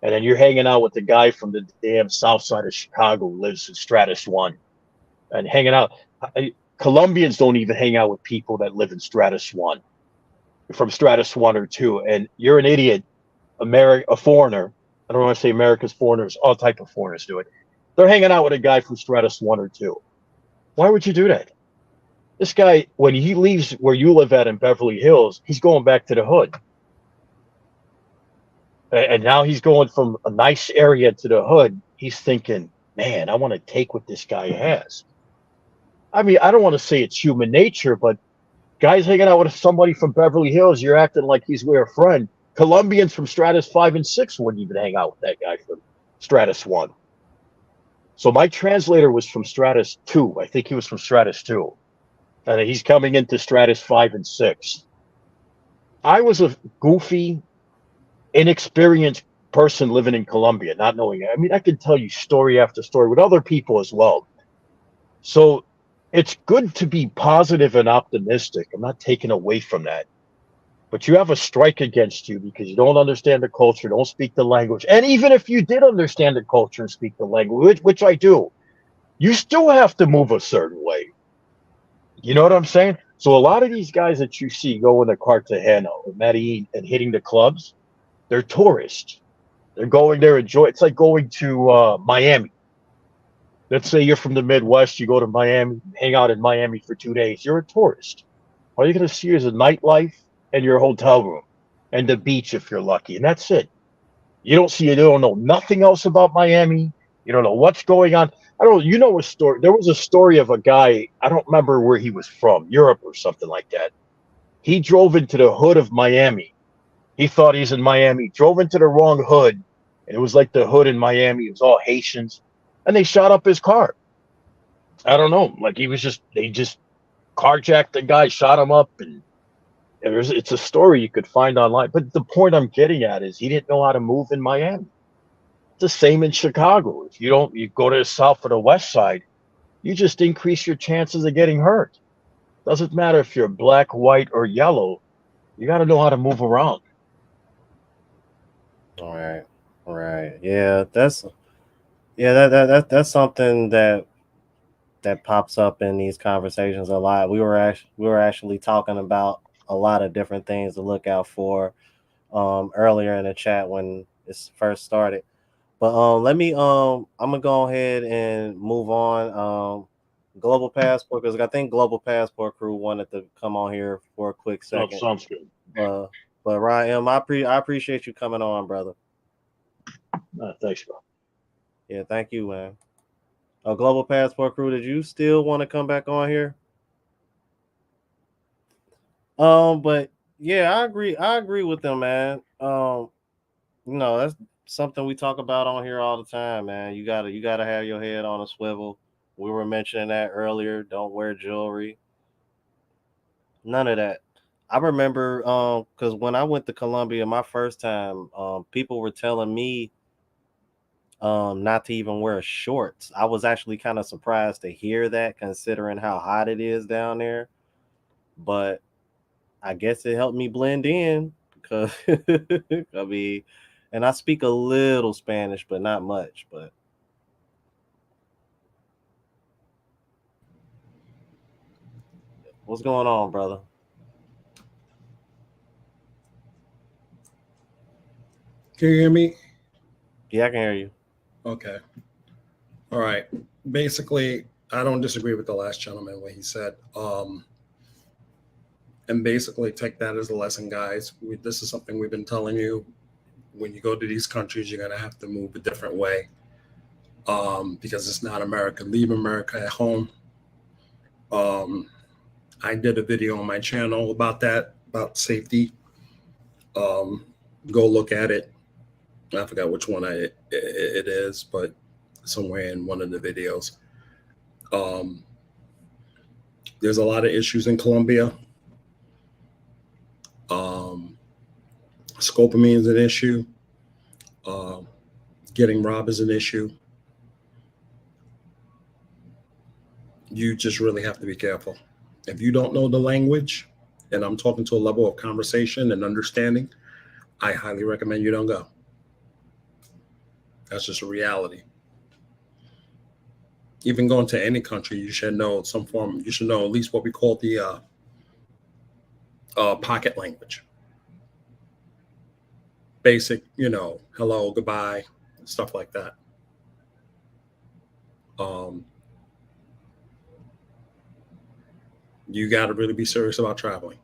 and then you're hanging out with the guy from the damn south side of Chicago who lives in Stratus 1, and hanging out. Colombians don't even hang out with people that live in Stratus 1, from Stratus 1 or 2, and you're an idiot, a foreigner. I don't want to say America's foreigners. All type of foreigners do it. They're hanging out with a guy from Stratus 1 or 2. Why would you do that? This guy, when he leaves where you live at in Beverly Hills, he's going back to the hood. And now he's going from a nice area to the hood. He's thinking, man, I want to take what this guy has. I mean, I don't want to say it's human nature, but guys hanging out with somebody from Beverly Hills, you're acting like he's with a friend. Colombians from Stratus 5 and 6 wouldn't even hang out with that guy from Stratus 1. So my translator was from Stratus 2. I think he was from Stratus 2. And he's coming into Stratus 5 and 6. I was a goofy, inexperienced person living in Colombia, not knowing it. I mean, I can tell you story after story with other people as well. So it's good to be positive and optimistic. I'm not taking away from that. But you have a strike against you because you don't understand the culture, don't speak the language. And even if you did understand the culture and speak the language, which I do, you still have to move a certain way. You know what I'm saying? So a lot of these guys that you see going to Cartagena or Medellin and hitting the clubs, they're tourists. They're going there, enjoy. It's like going to Miami. Let's say you're from the Midwest, you go to Miami, hang out in Miami for 2 days. You're a tourist. All you're going to see is a nightlife and your hotel room and the beach if you're lucky. And that's it. You don't know nothing else about Miami. You don't know what's going on. I don't know. You know a story. There was a story of a guy. I don't remember where he was from, Europe or something like that. He drove into the hood of Miami. He thought he's in Miami, drove into the wrong hood. And it was like the hood in Miami. It was all Haitians. And they shot up his car. I don't know. Like they just carjacked the guy, shot him up. And it's a story you could find online. But the point I'm getting at is he didn't know how to move in Miami. It's the same in Chicago. If you go to the south or the west side, you just increase your chances of getting hurt. Doesn't matter if you're black, white, or yellow. You got to know how to move around. All right. All right. Yeah, that's something that pops up in these conversations a lot. We were actually talking about a lot of different things to look out for earlier in the chat when it first started. But let me I'm gonna go ahead and move on. Global Passport, because I think Global Passport crew wanted to come on here for a quick Oh, second. sounds good. But Ryan, I appreciate you coming on, brother. Thanks, bro. Yeah, thank you, man. Global Passport crew, did you still want to come back on here? But yeah, I agree with them, man. That's something we talk about on here all the time, man. You gotta have your head on a swivel. We were mentioning that earlier. Don't wear jewelry. None of that. I remember because when I went to Colombia my first time, people were telling me not to even wear shorts. I was actually kind of surprised to hear that considering how hot it is down there. But I guess it helped me blend in because I mean, and I speak a little Spanish, but not much. But What's going on, brother? Can you hear me? Yeah, I can hear you. Okay. All right. Basically, I don't disagree with the last gentleman what he said. And basically take that as a lesson, guys. This is something we've been telling you. When you go to these countries, you're gonna have to move a different way. Because it's not America. Leave America at home. I did a video on my channel about that, about safety. Go look at it. I forgot which one it is, but somewhere in one of the videos. There's a lot of issues in Colombia. Scopamine is an issue. Getting robbed is an issue. You just really have to be careful. If you don't know the language, and I'm talking to a level of conversation and understanding, I highly recommend you don't go. That's just a reality. Even going to any country, you should know some form. You should know at least what we call the pocket language. Basic, hello, goodbye, stuff like that. You got to really be serious about traveling.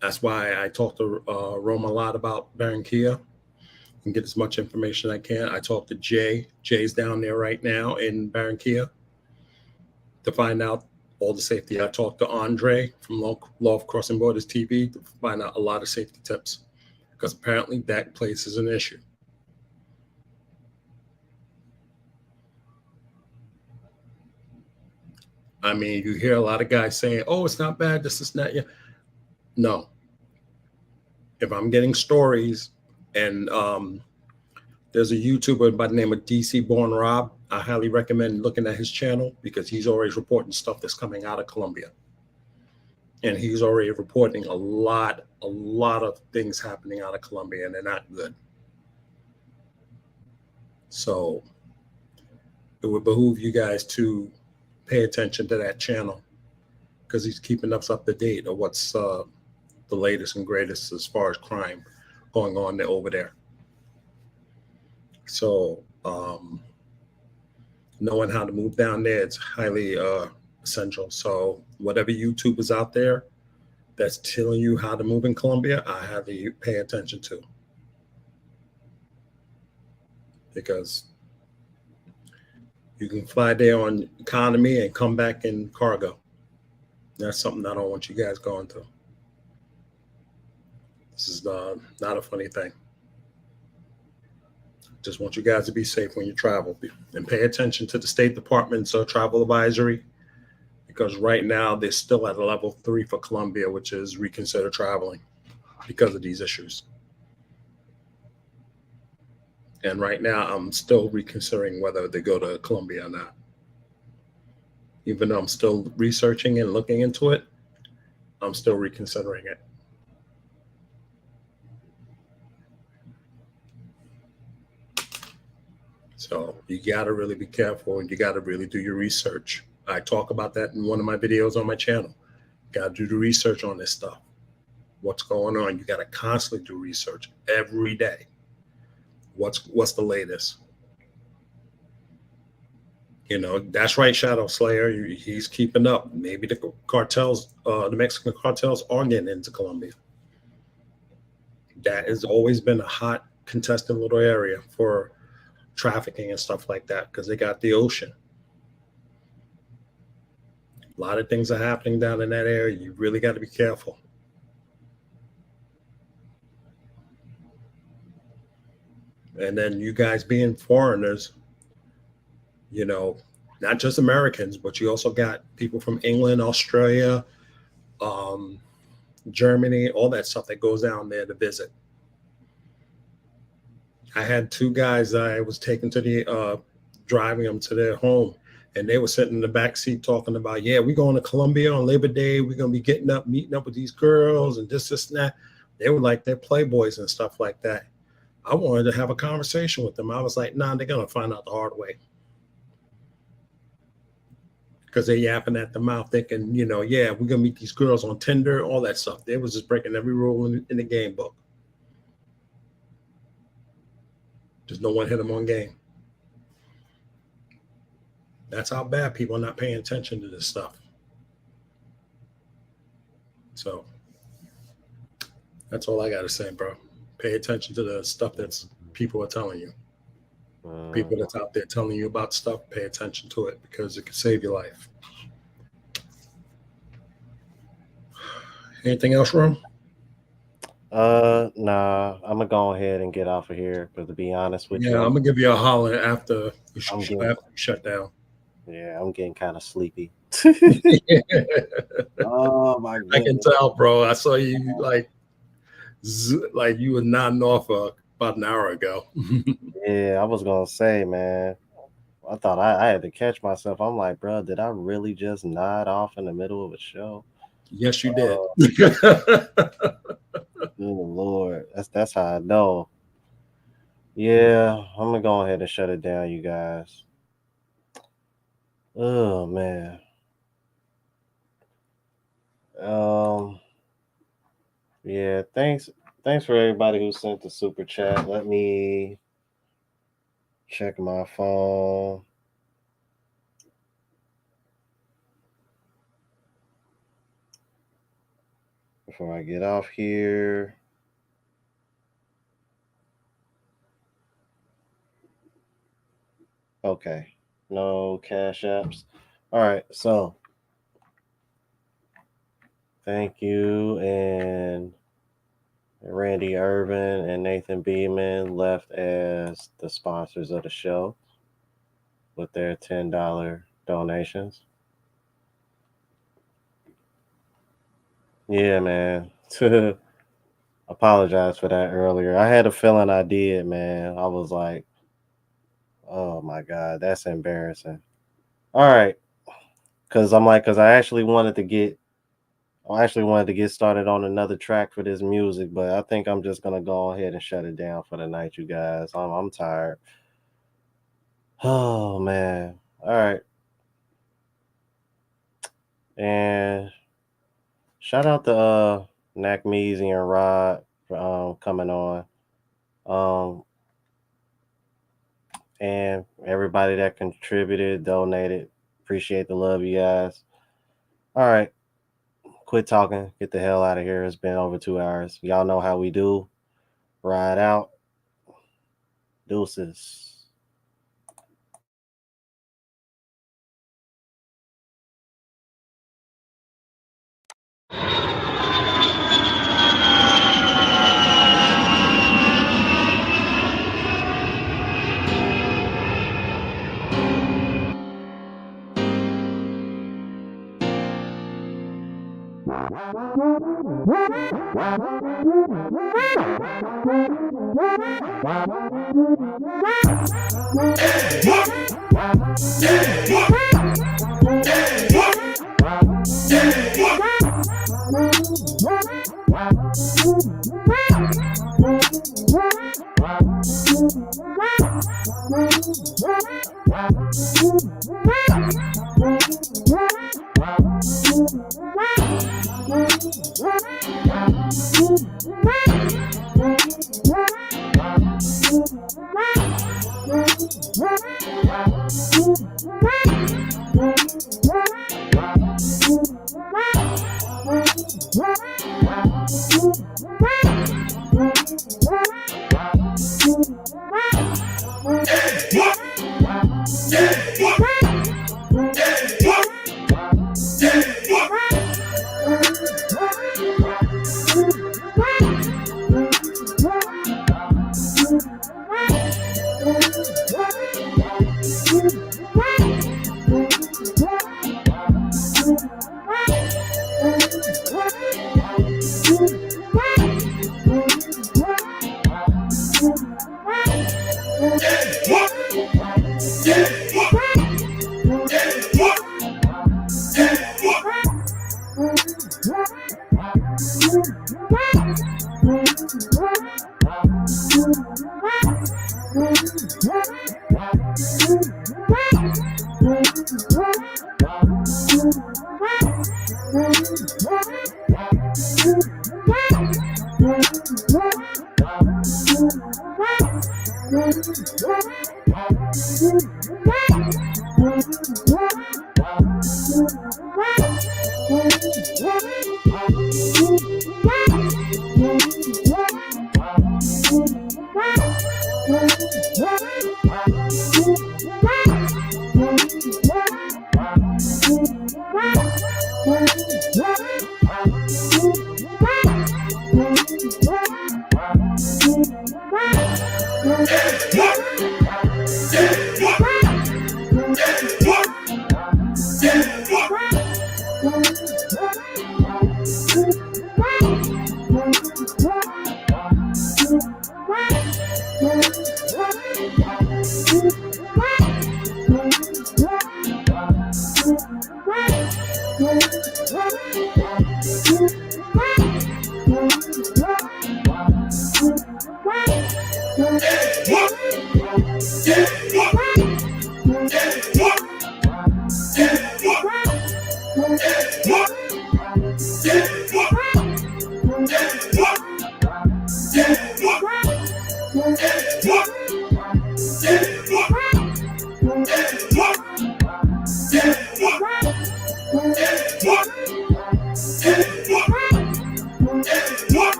That's why I talk to Rome a lot about Barranquilla and get as much information I can. I talk to Jay. Jay's down there right now in Barranquilla to find out all the safety. I talked to Andre from Law of Crossing Borders TV to find out a lot of safety tips, because apparently that place is an issue. I mean, you hear a lot of guys saying, oh, it's not bad, this is not, yeah. No. If I'm getting stories, and there's a YouTuber by the name of DC Born Rob, I highly recommend looking at his channel, because he's always reporting stuff that's coming out of Colombia. And he's already reporting a lot of things happening out of Colombia, and they're not good. So it would behoove you guys to pay attention to that channel, because he's keeping us up to date of what's the latest and greatest as far as crime going on over there. So knowing how to move down there, it's highly essential. So whatever YouTubers out there that's telling you how to move in Colombia, I have to pay attention to, because you can fly there on economy and come back in cargo. That's something I don't want you guys going through. This is not a funny thing. Just want you guys to be safe when you travel, and pay attention to the State Department's travel advisory, because right now they're still at a level 3 for Colombia, which is reconsider traveling because of these issues. And right now I'm still reconsidering whether to go to Colombia or not. Even though I'm still researching and looking into it, I'm still reconsidering it. So you got to really be careful, and you got to really do your research. I talk about that in one of my videos on my channel. Got to do the research on this stuff. What's going on? You got to constantly do research every day. What's the latest? That's right, Shadow Slayer. He's keeping up. Maybe the cartels, the Mexican cartels, are getting into Colombia. That has always been a hot, contested little area for trafficking and stuff like that, because they got the ocean. A lot of things are happening down in that area. You really got to be careful. And then you guys being foreigners, not just Americans, but you also got people from England, Australia, Germany, all that stuff that goes down there to visit. I had 2 guys I was taking to the driving them to their home, and they were sitting in the back seat talking about, yeah, we're going to Colombia on Labor Day. We're going to be meeting up with these girls and this and that. They were like, they're playboys and stuff like that. I wanted to have a conversation with them. I was like, nah, they're going to find out the hard way. because they yapping at the mouth, thinking, you know, yeah, we're gonna meet these girls on Tinder, all that stuff. They was just breaking every rule in the game book. Just no one hit them on game. That's how bad people are not paying attention to this stuff. So that's all I got to say, bro. Pay attention to the stuff that's people are telling you. People that's out there telling you about stuff, pay attention to it because it can save your life. Anything else, Ron? Nah, I'm gonna go ahead and get off of here. But to be honest with you, Yeah, I'm gonna give you a holler after you shut down. Yeah, I'm getting kind of sleepy. Oh my goodness. I can tell, bro. I saw you like you were nodding off about an hour ago. Yeah, I was gonna say, man. I thought I had to catch myself. I'm like, bro, did I really just nod off in the middle of a show? Yes, you did. Good Lord, that's how I know. Yeah, I'm gonna go ahead and shut it down, you guys. Oh man. Yeah, thanks for everybody who sent the super chat. Let me check my phone. Before I get off here. Okay. No cash apps. All right, so thank you. And Randy Irvin and Nathan Beeman left as the sponsors of the show with their $10 donations. Yeah, man. Apologize for that earlier. I had a feeling I did, man. I was like, oh my God, that's embarrassing. All right. Because I actually wanted to get started on another track for this music, but I think I'm just gonna go ahead and shut it down for the night, you guys. I'm tired. Oh man. All right. And shout out to Nack Meezy and Rod for coming on. And everybody that contributed, donated. Appreciate the love, you guys. All right. Quit talking. Get the hell out of here. It's been over 2 hours. Y'all know how we do. Ride out. Deuces.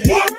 Yeah.